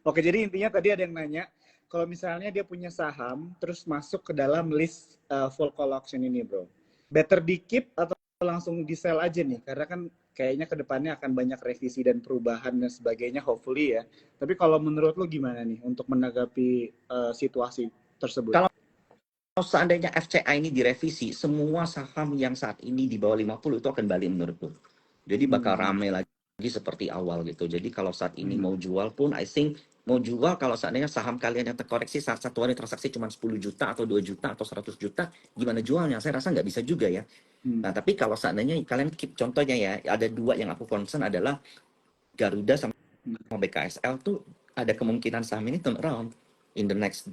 Oke, jadi intinya tadi ada yang nanya kalau misalnya dia punya saham terus masuk ke dalam list full collection ini bro, better di keep atau langsung di sell aja nih, karena kan kayaknya kedepannya akan banyak revisi dan perubahan dan sebagainya hopefully ya. Tapi kalau menurut lo gimana nih untuk menanggapi situasi tersebut? Kalau seandainya FCA ini direvisi, semua saham yang saat ini di bawah 50 itu akan balik menurutku. Jadi bakal Hmm. rame lagi seperti awal gitu. Jadi kalau saat ini Hmm. mau jual pun, I think mau jual kalau seandainya saham kalian yang terkoreksi saat satu hari transaksi cuma 10 juta atau 2 juta atau 100 juta, gimana jualnya? Saya rasa nggak bisa juga ya. Hmm. Nah, tapi kalau seandainya kalian keep, contohnya ya, ada dua yang aku concern adalah Garuda sama BKSL tuh ada kemungkinan saham ini turn around in the next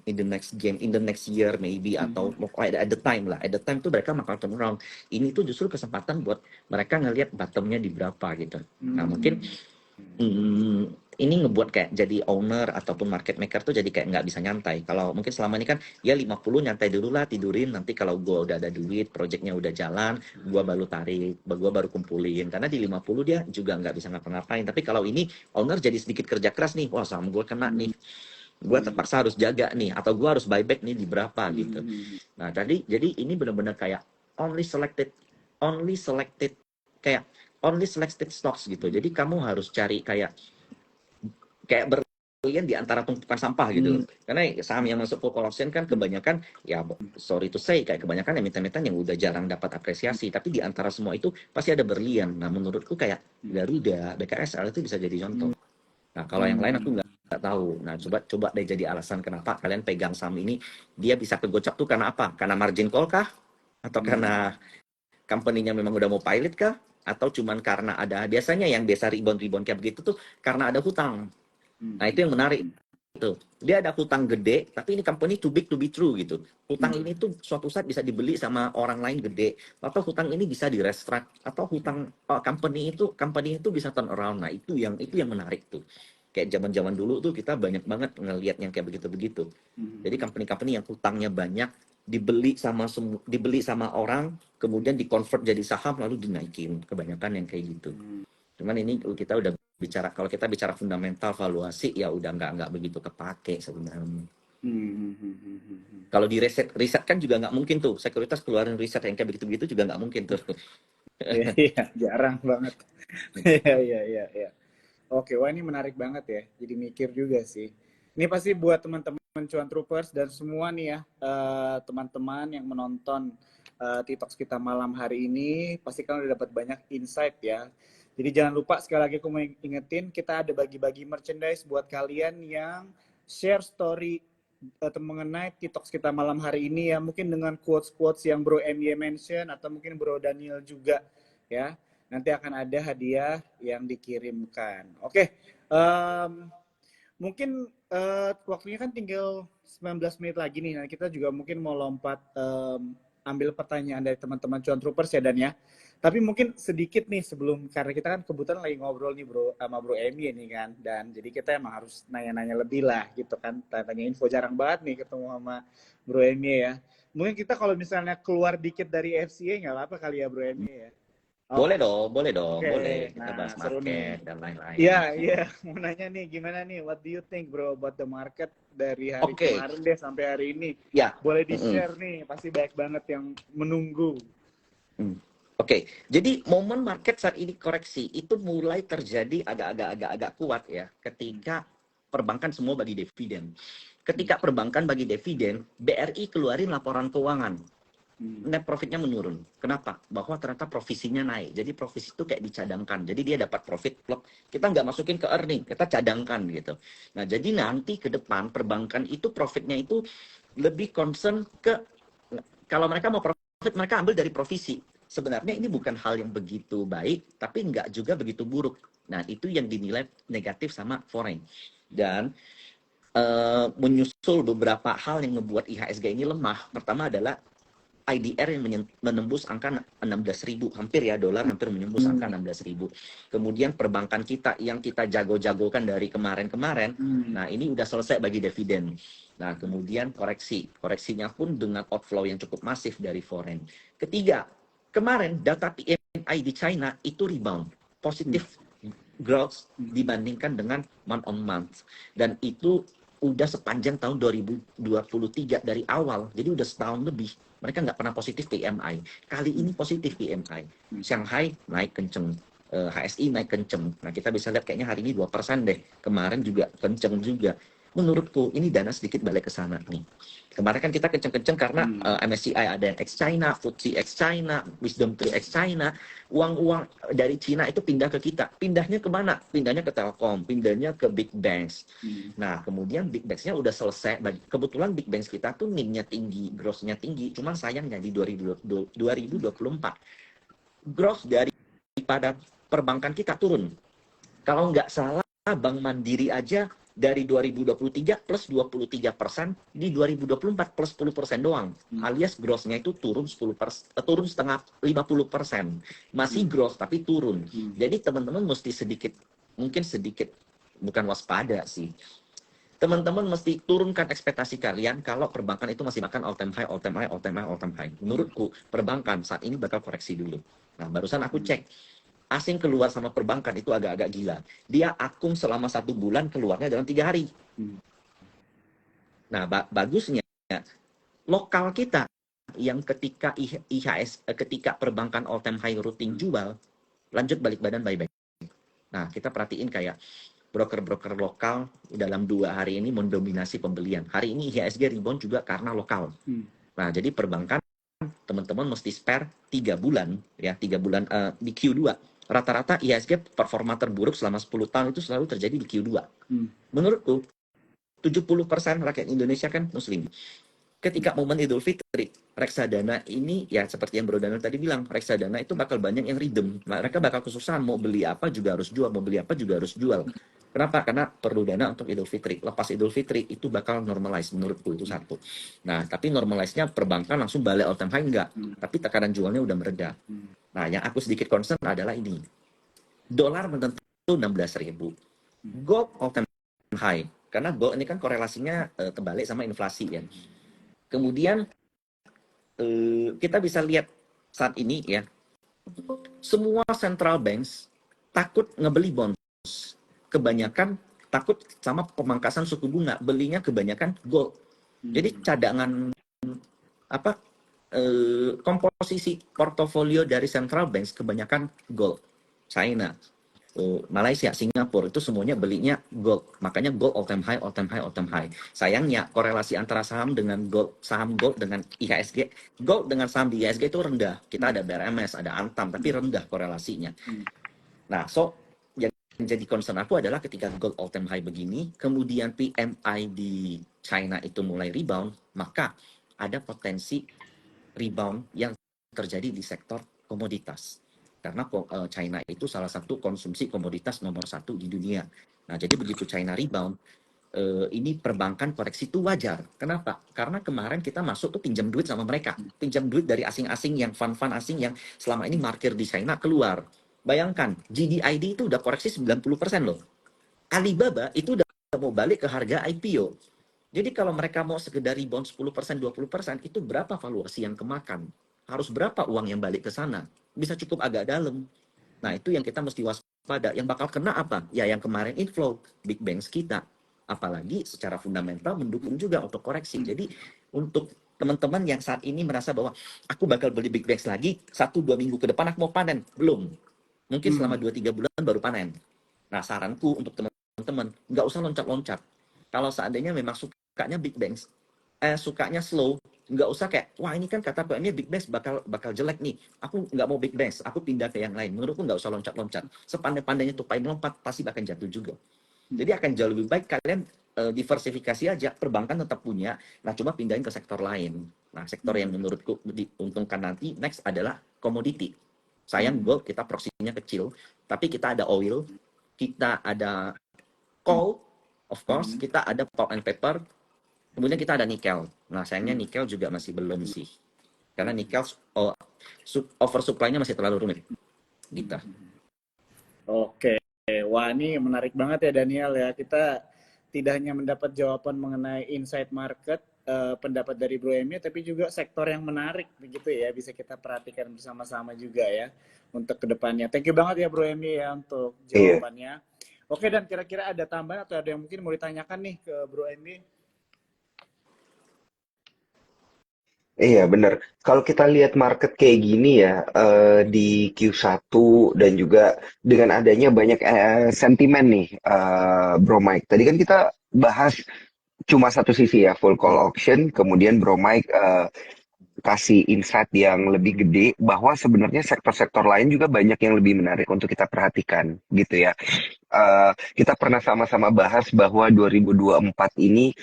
game, in the next year maybe, atau Hmm. at the time lah, at the time tuh mereka bakal turn around. Ini tuh justru kesempatan buat mereka ngelihat bottomnya di berapa gitu. Nah mungkin Hmm. ini ngebuat kayak jadi owner ataupun market maker tuh jadi kayak nggak bisa nyantai. Kalau mungkin selama ini kan ya 50 nyantai dulu lah, tidurin, nanti kalau gua udah ada duit, projectnya udah jalan, gua baru tarik, gua baru kumpulin. Karena di 50 dia juga nggak bisa ngapa-ngapain. Tapi kalau ini owner jadi sedikit kerja keras nih, wah saham gua kena nih, gua terpaksa harus jaga nih, atau gua harus buyback nih di berapa gitu. Nah jadi ini benar-benar kayak only selected only selected kayak only selected stocks gitu. Jadi kamu harus cari kayak berlian di antara tumpukan sampah gitu. Hmm. Karena saham yang masuk full collection kan kebanyakan ya, sorry to say, kayak kebanyakan emiten-emiten yang udah jarang dapat apresiasi, tapi di antara semua itu pasti ada berlian. Nah menurutku kayak Garuda, BKSL itu bisa jadi contoh. Nah kalau yang lain aku nggak tahu. Nah coba coba deh jadi alasan kenapa kalian pegang saham ini, dia bisa kegocap tuh karena apa? Karena margin call kah? Atau karena company-nya memang udah mau pilot kah? Atau cuman karena ada, biasanya yang biasa rebound kayak begitu tuh karena ada hutang. Nah, itu yang menarik gitu. Dia ada hutang gede, tapi ini company too big to be true gitu. Hutang Hmm. ini tuh suatu saat bisa dibeli sama orang lain gede, atau hutang ini bisa direstruct, atau hutang company itu bisa turn around. Nah, itu yang menarik tuh. Kayak zaman-zaman dulu tuh kita banyak banget ngelihat yang kayak begitu-begitu. Jadi company-company yang hutangnya banyak dibeli sama orang, kemudian di-convert jadi saham lalu dinaikin. Kebanyakan yang kayak gitu. Cuman ini kita udah bicara, kalau kita bicara fundamental valuasi ya udah nggak begitu kepake sebenarnya. Kalau di riset kan juga nggak mungkin tuh sekuritas keluarin riset yang kayak begitu-begitu juga nggak mungkin tuh. Iya, iya, jarang banget. Iya, iya, iya, iya. Oke, wah ini menarik banget ya. Jadi mikir juga sih. Ini pasti buat teman-teman Cuan Troopers dan semua nih ya, teman-teman yang menonton TikToks kita malam hari ini, pasti kan udah dapat banyak insight ya. Jadi jangan lupa, sekali lagi aku mau ingetin, kita ada bagi-bagi merchandise buat kalian yang share story mengenai TikToks kita malam hari ini ya, mungkin dengan quotes-quotes yang Bro MY mention atau mungkin Bro Daniel juga ya. Nanti akan ada hadiah yang dikirimkan. Oke, mungkin waktunya kan tinggal 19 menit lagi nih. Nah, kita juga mungkin mau lompat ambil pertanyaan dari teman-teman Cuan Troopers ya Dan ya. Tapi mungkin sedikit nih sebelum, karena kita kan kebetulan lagi ngobrol nih Bro sama Bro Emi nih kan. Dan jadi kita emang harus nanya-nanya lebih lah gitu kan. Tanya info, jarang banget nih ketemu sama Bro Emi ya. Mungkin kita kalau misalnya keluar dikit dari FCA nggak apa-apa kali ya Bro Emi ya. Boleh dong, boleh dong, boleh. Oke, Kita nah bahas seru market nih. dan lain-lain. Iya, iya. Mau nanya nih, gimana nih? What do you think, bro, about the market dari hari Oke, kemarin deh sampai hari ini? ya. Boleh Mm-mm. di-share nih, pasti banyak banget yang menunggu. Oke, jadi momen market saat ini koreksi itu mulai terjadi agak kuat ya ketika perbankan semua bagi dividen. Ketika perbankan bagi dividen, BRI keluarin laporan keuangan. Net profitnya menurun. Kenapa? Bahwa ternyata provisinya naik. Jadi provisi itu kayak dicadangkan. Jadi dia dapat profit plok. Kita nggak masukin ke earning, kita cadangkan gitu. Nah, jadi nanti ke depan perbankan itu profitnya itu lebih concern ke, kalau mereka mau profit, mereka ambil dari provisi. Sebenarnya ini bukan hal yang begitu baik, tapi nggak juga begitu buruk. Nah, itu yang dinilai negatif sama foreign. Dan menyusul beberapa hal yang membuat IHSG ini lemah. Pertama adalah IDR yang menembus angka 16.000, hampir ya, dolar hampir menembus angka 16.000. Kemudian perbankan kita yang kita jago-jagokan dari kemarin-kemarin, nah ini udah selesai bagi dividen. Nah, kemudian koreksinya pun dengan outflow yang cukup masif dari foreign. Ketiga, kemarin data PMI di China itu rebound, positif growth dibandingkan dengan month on month. Dan itu udah sepanjang tahun 2023 dari awal, jadi udah setahun lebih mereka nggak pernah positif PMI. Kali ini positif PMI. Shanghai naik kenceng, HSI naik kenceng. Nah, kita bisa lihat kayaknya hari ini 2% deh. Kemarin juga kenceng juga. Menurutku ini dana sedikit balik ke sana nih. Kemarin kan kita kenceng-kenceng karena MSCI ada yang ex-China, FTSE ex-China, Wisdom Tree ex-China. Uang-uang dari Cina itu pindah ke kita. Pindahnya kemana? Pindahnya ke Telkom, pindahnya ke Big Banks. Nah, kemudian Big Banks-nya udah selesai. Kebetulan Big Banks kita tuh NIM-nya tinggi, gross-nya tinggi. Cuman sayangnya di 2024, gross daripada perbankan kita turun. Kalau nggak salah, Bank Mandiri aja dari 2023 plus 23%, di 2024 plus 10% doang. Alias gross-nya itu turun 10%, turun setengah 50%. Masih gross tapi turun. Jadi teman-teman mesti mungkin sedikit bukan waspada sih. Teman-teman mesti turunkan ekspektasi kalian kalau perbankan itu masih makan all time high, all time high, all time high, all time high. Menurutku perbankan saat ini bakal koreksi dulu. Nah, barusan aku cek, asing keluar sama perbankan itu agak-agak gila. Dia akung selama 1 bulan, keluarnya dalam 3 hari. Nah, bagusnya lokal kita yang ketika ketika perbankan all time high rutin jual, lanjut balik badan baik-baik. Nah, kita perhatiin kayak broker-broker lokal dalam 2 hari ini mendominasi pembelian. Hari ini IHSG rebound juga karena lokal. Nah, jadi perbankan teman-teman mesti spare 3 bulan ya, 3 bulan di Q2. Rata-rata IHSG performa terburuk selama 10 tahun itu selalu terjadi di Q2. Menurutku 70% rakyat Indonesia kan muslim. ketika momen Idul Fitri, reksadana ini ya seperti yang Bro Daniel tadi bilang, reksadana itu bakal banyak yang redeem. Mereka bakal kesusahan mau beli apa juga harus jual, mau beli apa juga harus jual. Kenapa? Karena perlu dana untuk Idul Fitri. Lepas Idul Fitri itu bakal normalize menurutku itu satu. Nah, tapi normalize-nya perbankan langsung balik all time high enggak. Tapi tekanan jualnya udah mereda. Nah, yang aku sedikit concern adalah ini. Dolar menentu 16.000. Gold all time high. Karena gold ini kan korelasinya terbalik sama inflasi ya. Kemudian kita bisa lihat saat ini ya, semua central banks takut ngebeli bonds. Kebanyakan takut sama pemangkasan suku bunga, belinya kebanyakan gold. Jadi cadangan apa komposisi portofolio dari central banks kebanyakan gold. China, Malaysia, Singapura itu semuanya belinya gold. Makanya gold all time high, all time high, all time high. Sayangnya korelasi antara saham dengan gold, saham gold dengan IHSG, gold dengan saham di IHSG itu rendah. Kita ada BRMS, ada Antam, tapi rendah korelasinya. Nah, so yang jadi concern aku adalah ketika gold all time high begini, kemudian PMI di China itu mulai rebound, maka ada potensi rebound yang terjadi di sektor komoditas. Karena China itu salah satu konsumsi komoditas nomor 1 di dunia. Nah, jadi begitu China rebound, ini perbankan koreksi itu wajar. Kenapa? Karena kemarin kita masuk tuh pinjam duit sama mereka. Pinjam duit dari asing-asing yang fund-fund asing yang selama ini markir di China keluar. Bayangkan, GDID itu udah koreksi 90% loh. Alibaba itu udah mau balik ke harga IPO. Jadi kalau mereka mau sekedar rebound 10%, 20%, itu berapa valuasi yang kemakan? Harus berapa uang yang balik ke sana? Bisa cukup agak dalam. Nah, itu yang kita mesti waspada. Yang bakal kena apa? Ya yang kemarin inflow, big banks kita. Apalagi secara fundamental mendukung juga untuk koreksi. Jadi untuk teman-teman yang saat ini merasa bahwa aku bakal beli big banks lagi, 1-2 minggu ke depan aku mau panen. Belum. Mungkin selama 2-3 bulan baru panen. Nah, saranku untuk teman-teman, nggak usah loncat-loncat. Kalau seandainya memang sukanya big banks, sukanya slow, nggak usah kayak, wah ini kan kata PMI big banks bakal jelek nih. Aku nggak mau big banks, aku pindah ke yang lain. Menurutku nggak usah loncat-loncat. Sepandai-pandainya tupai melompat, pasti bakal jatuh juga. Jadi akan jauh lebih baik kalian diversifikasi aja, perbankan tetap punya, nah cuma pindahin ke sektor lain. Nah, sektor yang menurutku diuntungkan nanti next adalah komoditi. Sayang gold kita proksinya kecil, tapi kita ada oil, kita ada coal, of course, kita ada pulp and paper, kemudian kita ada nikel. Nah, sayangnya nikel juga masih belum sih. Karena nikel oversupply-nya masih terlalu rumit. Gitu. Oke, wah ini menarik banget ya Daniel ya. Kita tidak hanya mendapat jawaban mengenai insight market, pendapat dari Bro Emi, tapi juga sektor yang menarik begitu ya. Bisa kita perhatikan bersama-sama juga ya untuk kedepannya. Thank you banget ya Bro Emi ya untuk Iya. jawabannya. Oke, dan kira-kira ada tambahan atau ada yang mungkin mau ditanyakan nih ke Bro Emi? Iya, bener. Kalau kita lihat market kayak gini ya, di Q1 dan juga dengan adanya banyak sentimen nih, Bro Mike. Tadi kan kita bahas cuma satu sisi ya, full call auction, kemudian Bro Mike kasih insight yang lebih gede bahwa sebenarnya sektor-sektor lain juga banyak yang lebih menarik untuk kita perhatikan, gitu ya. Kita pernah sama-sama bahas bahwa 2024 ini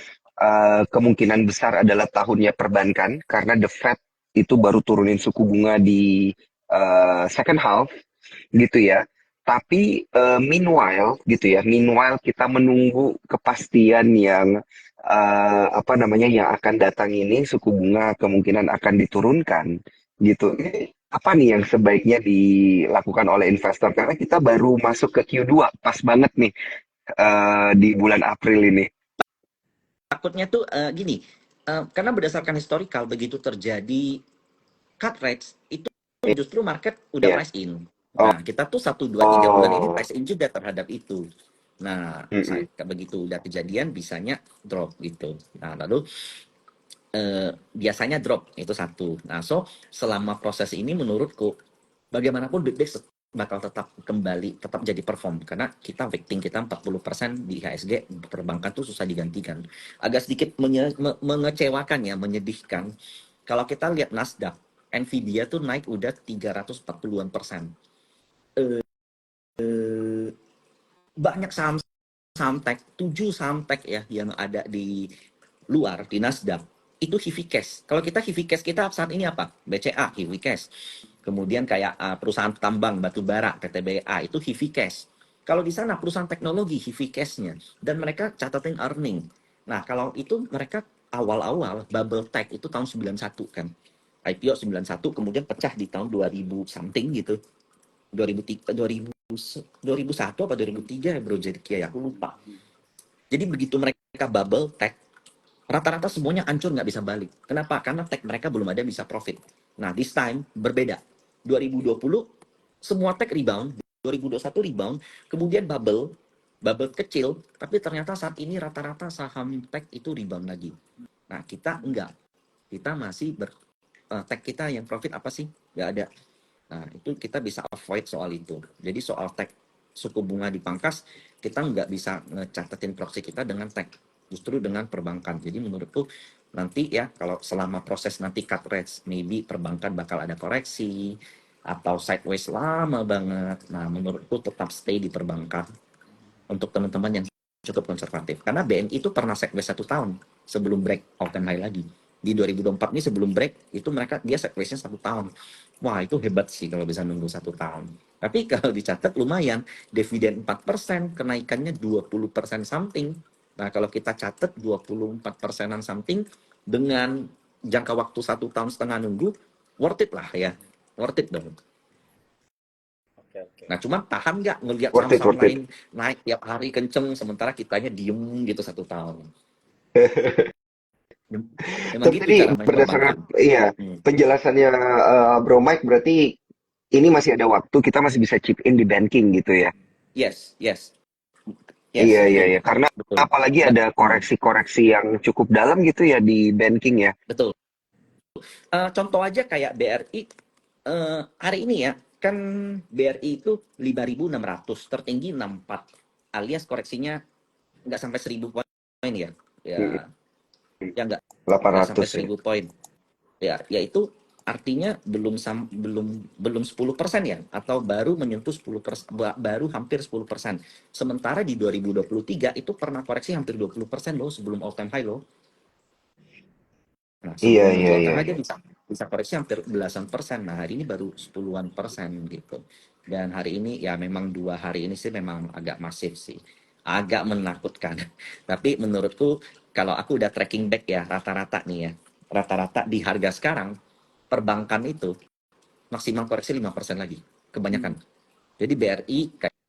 kemungkinan besar adalah tahunnya perbankan karena The Fed itu baru turunin suku bunga di second half gitu ya. Tapi meanwhile kita menunggu kepastian yang apa namanya yang akan datang ini suku bunga kemungkinan akan diturunkan gitu. Apa nih yang sebaiknya dilakukan oleh investor karena kita baru masuk ke Q2 pas banget nih di bulan April ini. Takutnya tuh gini, karena berdasarkan historical begitu terjadi cut rates itu justru market udah Iya. price in. Oh, Nah, kita tuh 1, 2, 3 bulan ini price in juga terhadap itu. Nah, mm-mm. begitu udah kejadian bisanya drop gitu. Nah, lalu biasanya drop itu satu. Nah, so selama proses ini menurutku bagaimanapun Big Dex bakal tetap kembali, tetap jadi perform karena kita weighting kita 40% di IHSG perbankan tuh susah digantikan. Agak sedikit mengecewakan ya, menyedihkan. Kalau kita lihat Nasdaq, Nvidia tuh naik udah 340-an%. Banyak saham tech, 7 saham tech ya yang ada di luar di Nasdaq itu heavy cash. Kalau kita heavy cash kita saat ini apa? BCA heavy cash. Kemudian kayak perusahaan tambang batu bara PTBA itu heavy cash. Kalau di sana perusahaan teknologi heavy cash-nya dan mereka catatin earning. Nah, kalau itu mereka awal-awal bubble tech itu tahun 91 kan. IPO 91 kemudian pecah di tahun 2000 something gitu. 2003, 2001 apa 2003 ya bro, jadi kayak aku lupa. Jadi begitu mereka bubble tech, rata-rata semuanya hancur nggak bisa balik. Kenapa? Karena tech mereka belum ada bisa profit. Nah, this time berbeda. 2020 semua tech rebound, 2021 rebound, kemudian bubble kecil, tapi ternyata saat ini rata-rata saham tech itu rebound lagi. Nah, kita enggak. Kita masih tech kita yang profit apa sih? Nggak ada. Nah, itu kita bisa avoid soal itu. Jadi soal tech suku bunga dipangkas, kita nggak bisa ngecatatin proxy kita dengan tech. Justru dengan perbankan. Jadi menurutku nanti ya, kalau selama proses nanti cut rates, maybe perbankan bakal ada koreksi, atau sideways lama banget. Nah, menurutku tetap stay di perbankan untuk teman-teman yang cukup konservatif. Karena BNI itu pernah sideways 1 tahun sebelum break all time high lagi. Di 2024 ini sebelum break, itu dia sideways-nya 1 tahun. Wah, itu hebat sih kalau bisa nunggu 1 tahun. Tapi kalau dicatat lumayan, dividen 4%, kenaikannya 20% something. Nah, kalau kita catat 24%-an something, dengan jangka waktu 1,5 tahun nunggu, worth it lah ya. Worth it dong. Oke, oke. Nah, cuman tahan nggak ngelihat Worth it, saham-saham worth it. lain naik tiap hari kenceng, sementara kitanya diem gitu 1 tahun. Memang Tapi gitu tadi cara main berdasarkan perbankan. iya Hmm. penjelasannya Bro Mike, berarti ini masih ada waktu, kita masih bisa chip in di banking gitu ya. Yes, yes, Iya, yes, iya, betul, iya. Karena betul. apalagi ada koreksi-koreksi yang cukup dalam gitu ya di banking ya. Betul. Contoh aja kayak BRI hari ini ya, kan BRI itu 5.600, tertinggi 64, alias koreksinya nggak sampai 1.000 poin ya. Ya, Mm, ya nggak sampai 800 ya. 1.000 poin. Ya, yaitu artinya belum 10% ya, atau baru menyentuh 10%, baru hampir 10%. Sementara di 2023 itu pernah koreksi hampir 20% loh sebelum all time high loh. Nah, Iya, sebelum menuju iya, all iya, time high dia iya. bisa koreksi hampir belasan persen. Nah, hari ini baru 10-an persen gitu. Dan hari ini ya memang 2 hari ini sih memang agak masif sih. Agak menakutkan. Tapi menurutku kalau aku udah tracking back ya rata-rata nih ya. Rata-rata di harga sekarang perbankan itu maksimal koreksi 5% lagi. Kebanyakan. Jadi BRI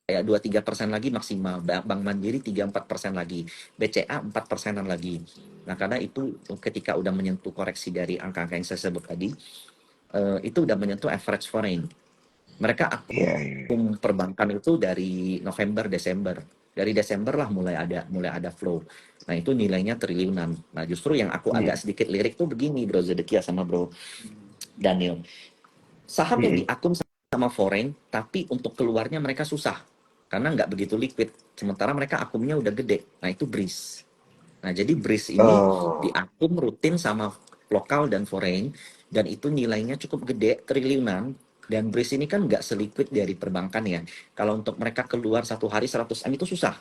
kayak 2-3% lagi maksimal, Bank Mandiri 3-4% lagi, BCA 4%-an lagi. Nah, karena itu ketika udah menyentuh koreksi dari angka-angka yang saya sebut tadi, itu udah menyentuh average foreign. Mereka Iya, iya. akum perbankan itu dari November, Desember. Dari Desember lah mulai ada flow. Nah, itu nilainya triliunan. Nah, justru yang aku Hmm, agak sedikit lirik tuh begini, Bro Zedekia sama Bro Daniel. Saham yang hmm. diakum sama foreign, tapi untuk keluarnya mereka susah. Karena nggak begitu liquid. Sementara mereka akumnya udah gede. Nah, itu BRIS. Nah, jadi BRIS ini Oh, diakum rutin sama lokal dan foreign, dan itu nilainya cukup gede, triliunan. Dan BRIS ini kan nggak seliquid dari perbankan ya. Kalau untuk mereka keluar 1 hari 100 M itu susah.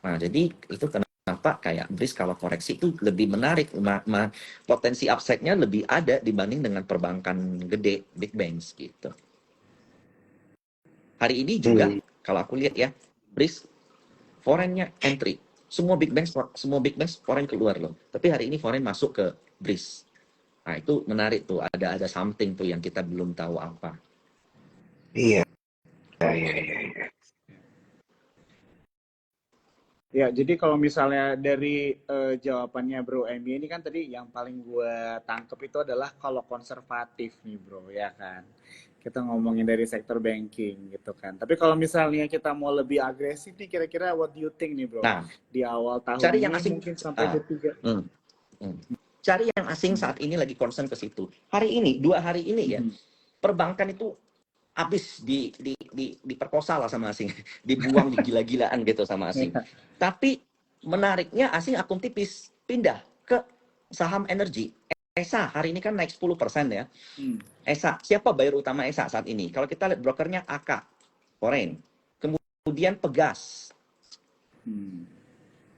Nah, jadi itu kenapa kayak BRIS kalau koreksi itu lebih menarik. Potensi upside-nya lebih ada dibanding dengan perbankan gede, big banks gitu. Hari ini juga hmm. kalau aku lihat ya, BRIS foreign-nya entry. Semua big banks foreign keluar loh. Tapi hari ini foreign masuk ke BRIS. Nah, itu menarik tuh. Ada something tuh yang kita belum tahu apa. Iya, iya, iya, iya. Ya, jadi kalau misalnya dari jawabannya Bro Emi ini kan tadi yang paling gue tangkep itu adalah kalau konservatif nih Bro, ya kan. Kita ngomongin dari sektor banking gitu kan. Tapi kalau misalnya kita mau lebih agresif nih, kira-kira what do you think nih Bro? Nah, Di awal tahun cari yang ini asing. mungkin sampai Ah, ketiga. hmm, hmm. Cari yang asing saat ini lagi concern ke situ. Hari ini, 2 hari ini ya, perbankan itu habis diperkosa lah sama asing, dibuang di gila-gilaan gitu sama asing. Tapi menariknya asing akum tipis pindah ke saham energi. ESA hari ini kan naik 10% ya. Hmm. ESA, siapa buyer utama ESA saat ini? Kalau kita lihat brokernya AK, foreign. Kemudian Pegas. Hmm.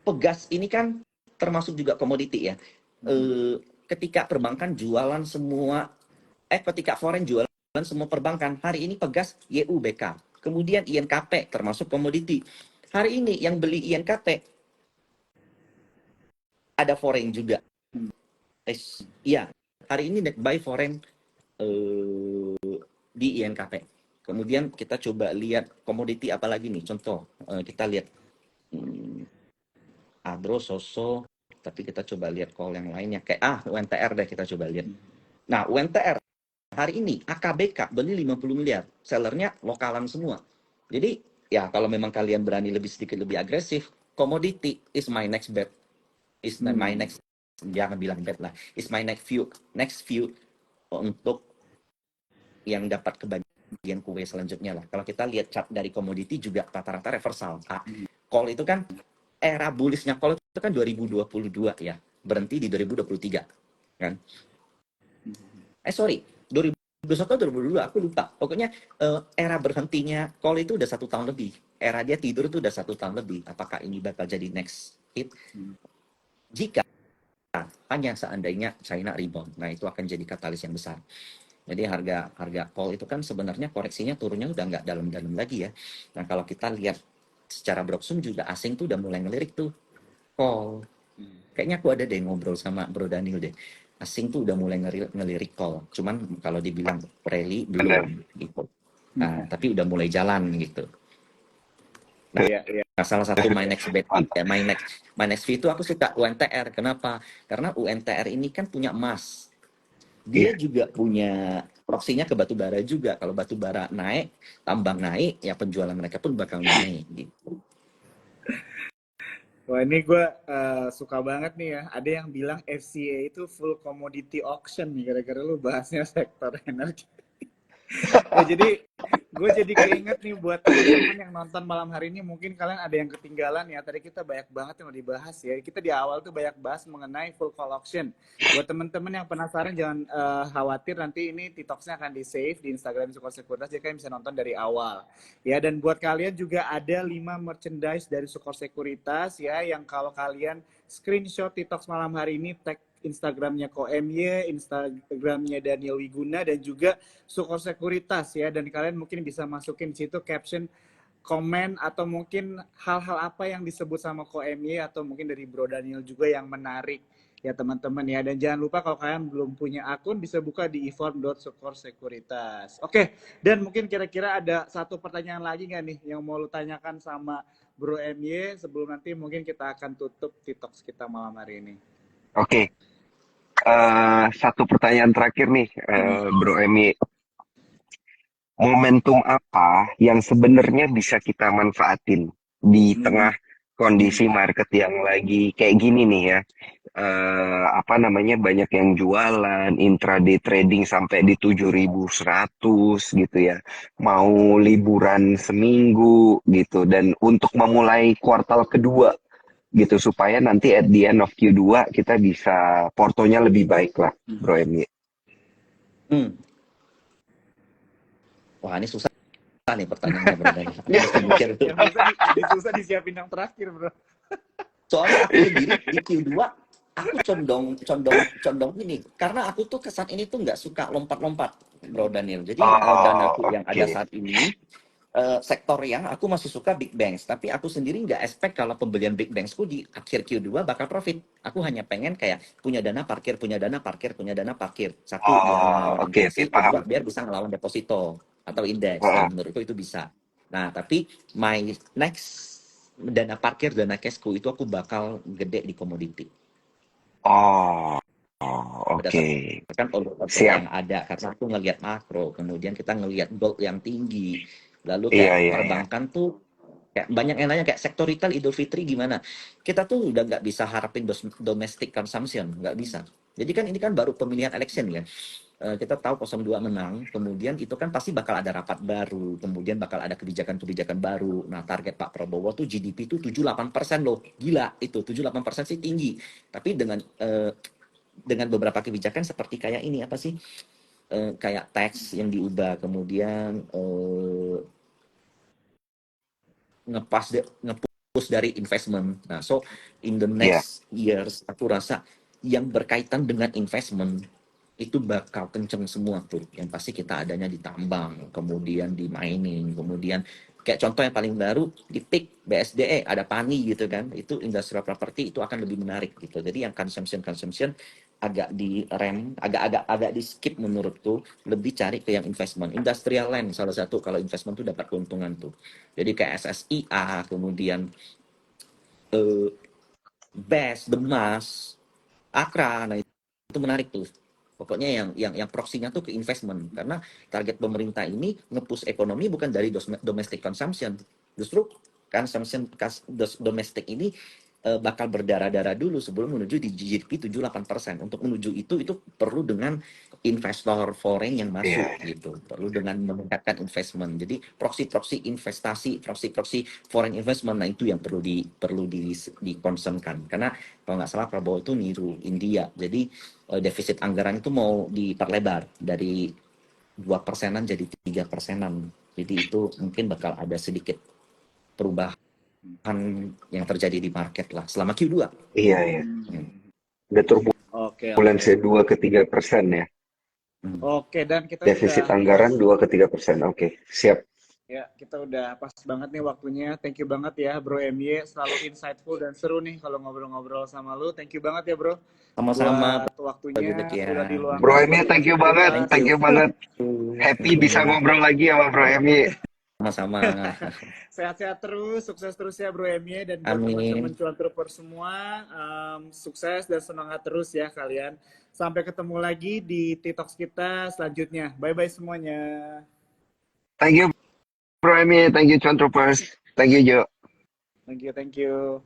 Pegas ini kan termasuk juga komoditi ya. Hmm. ketika perbankan jualan semua, ketika foreign jualan semua perbankan, hari ini pegas YUBK, kemudian INKP termasuk komoditi. Hari ini yang beli INKP ada foreign juga. Iya, hari ini net buy foreign di INKP. Kemudian kita coba lihat komoditi apa lagi nih. Contoh, kita lihat Agro, Soso, tapi kita coba lihat call yang lainnya. Kayak UNTR deh kita coba lihat. Nah, UNTR hari ini AKBK beli 50 miliar. Sellernya lokalan semua. Jadi, ya kalau memang kalian berani lebih sedikit lebih agresif, komoditi is my next bet. Is my next, jangan bilang bet lah. Is my next view untuk yang dapat kebagian kue selanjutnya lah. Kalau kita lihat chart dari komoditi juga rata-rata reversal. Call itu kan era bullishnya call itu kan 2022 ya, berhenti di 2023 kan. Sorry, 2021 2022 aku lupa. Pokoknya era berhentinya call itu udah 1 tahun lebih. Era dia tidur itu udah 1 tahun lebih. Apakah ini bakal jadi next hit? Jika hanya seandainya China rebound, nah itu akan jadi katalis yang besar. Jadi harga call itu kan sebenarnya koreksinya turunnya udah nggak dalam-dalam lagi ya. Nah kalau kita lihat secara broksum juga asing tuh udah mulai ngelirik tuh call. Kayaknya aku ada deh ngobrol sama Bro Daniel deh. Asing tuh udah mulai ngelirik call. Cuman kalau dibilang rally belum gitu. Nah, tapi udah mulai jalan gitu. Nah, salah satu my next bet, my next fee itu aku suka UNTR. Kenapa? Karena UNTR ini kan punya emas. Dia juga punya proksinya ke batu bara juga. Kalau batu bara naik, tambang naik, ya penjualan mereka pun bakal naik gitu. Wah ini gue suka banget nih ya. Ada yang bilang FCA itu full commodity auction nih. Gara-gara lu bahasnya sektor energi. Ya jadi gue jadi keinget nih buat teman-teman yang nonton malam hari ini, mungkin kalian ada yang ketinggalan ya. Tadi kita banyak banget yang udah dibahas ya. Kita di awal tuh banyak bahas mengenai full call auction. Buat teman-teman yang penasaran jangan khawatir, nanti ini TikToknya akan di save di Instagram Sukor Sekuritas, jadi kalian bisa nonton dari awal. Ya, dan buat kalian juga ada 5 merchandise dari Sukor Sekuritas ya, yang kalau kalian screenshot TikTok malam hari ini, tag Instagramnya KOMY, Instagramnya Daniel Wiguna, dan juga Sukor Sekuritas ya. Dan kalian mungkin bisa masukin di situ caption, komen, atau mungkin hal-hal apa yang disebut sama KOMY atau mungkin dari Bro Daniel juga yang menarik ya teman-teman ya. Dan jangan lupa kalau kalian belum punya akun bisa buka di eform.sukorsekuritas. Oke, dan mungkin kira-kira ada satu pertanyaan lagi nggak nih yang mau lu tanyakan sama Bro MY sebelum nanti mungkin kita akan tutup TikTok kita malam hari ini. Oke. Satu pertanyaan terakhir nih, Bro Emi. Momentum apa yang sebenarnya bisa kita manfaatin di tengah kondisi market yang lagi kayak gini nih ya? Apa namanya, banyak yang jualan, intraday trading sampai di 7.100 gitu ya. Mau liburan seminggu gitu. Dan untuk memulai kuartal kedua gitu supaya nanti at the end of Q2 kita bisa portonya lebih baik lah, Bro Emi. Wah ini susah nih pertanyaannya Bro Daniel. Aku mesti mikir tuh. Yang susah disiapin yang terakhir Bro. Soalnya aku sendiri di Q2 aku condong gini, karena aku tuh kesan ini tuh nggak suka lompat-lompat, Bro Daniel. Jadi danaku yang ada saat ini sektor yang aku masih suka big banks, tapi aku sendiri nggak expect kalau pembelian big banksku di akhir Q2 bakal profit. Aku hanya pengen kayak punya dana parkir. Satu, biar ngelawan inflasi. Kedua, biar bisa ngelawan deposito atau indeks. Nah, menurutku itu bisa. Nah, tapi my next dana parkir, dana cashku itu aku bakal gede di komoditi. Oke. Berdasarkan yang ada, karena aku ngelihat makro, kemudian kita ngelihat gold yang tinggi, lalu kayak perbankan tuh kayak banyak yang nanya kayak sektor retail Idul Fitri gimana. Kita tuh udah nggak bisa harapin domestic consumption, nggak bisa. Jadi kan ini kan baru pemilihan election ya. Kita tahu 02 menang, kemudian itu kan pasti bakal ada rapat baru, kemudian bakal ada kebijakan-kebijakan baru. Nah, target Pak Prabowo tuh GDP tuh 78% loh. Gila, itu 78% sih tinggi. Tapi dengan beberapa kebijakan seperti kayak ini apa sih? Kayak tax yang diubah, kemudian ngepush dari investment. Nah, so in the next years aku rasa yang berkaitan dengan investment itu bakal kenceng semua tuh. Yang pasti kita adanya di tambang, kemudian di mining, kemudian kayak contoh yang paling baru di PIK, BSDE, ada PANI gitu kan. Itu industrial property itu akan lebih menarik gitu. Jadi yang consumption agak di rem, agak di skip menurutku, lebih cari ke yang investment. Industrial land salah satu kalau investment tuh dapat keuntungan tuh. Jadi kayak SSIA, kemudian eh, BES, Demas, Akra, nah itu menarik tuh. Pokoknya yang proksinya tuh ke investment karena target pemerintah ini nge-push ekonomi bukan dari domestic consumption. Justru consumption domestic ini bakal berdarah-darah dulu sebelum menuju di GDP 7-8%. Untuk menuju itu perlu dengan investor foreign yang masuk Iya. gitu. Perlu dengan meningkatkan investment. Jadi proksi-proksi investasi, proksi-proksi foreign investment, nah itu yang perlu dikonsenkan. Karena kalau nggak salah Prabowo itu niru India. Jadi defisit anggaran itu mau diperlebar dari 2%-an jadi 3%-an. Jadi itu mungkin bakal ada sedikit perubahan yang terjadi di market lah selama Q2. Iya, iya. Hmm. Ada Oke, turbulensi 2 ke 3% ya. Hmm. Oke, dan kita Defisit sudah anggaran pas. 2 ke 3%. Oke, siap. Ya, kita udah pas banget nih waktunya. Thank you banget ya, Bro MY. Selalu insightful dan seru nih kalau ngobrol-ngobrol sama lu. Thank you banget ya, Bro. Sama-sama Buat Pak Dudek waktunya ya. udah Bro diluangkan Emi, buat thank dikasih you banget. Thank cerita. Thank you. you banget. Happy bisa ngobrol lagi sama Bro Emi. Sama-sama. Sehat-sehat terus, sukses terus ya Bro MY. Dan buat teman-teman Amin. cuan trooper semua, sukses dan semangat terus ya kalian. Sampai ketemu lagi di TikTok kita selanjutnya. Bye-bye semuanya. Thank you Bro Emi, thank you Cuan Troopers. Thank you Jo. Thank you, thank you.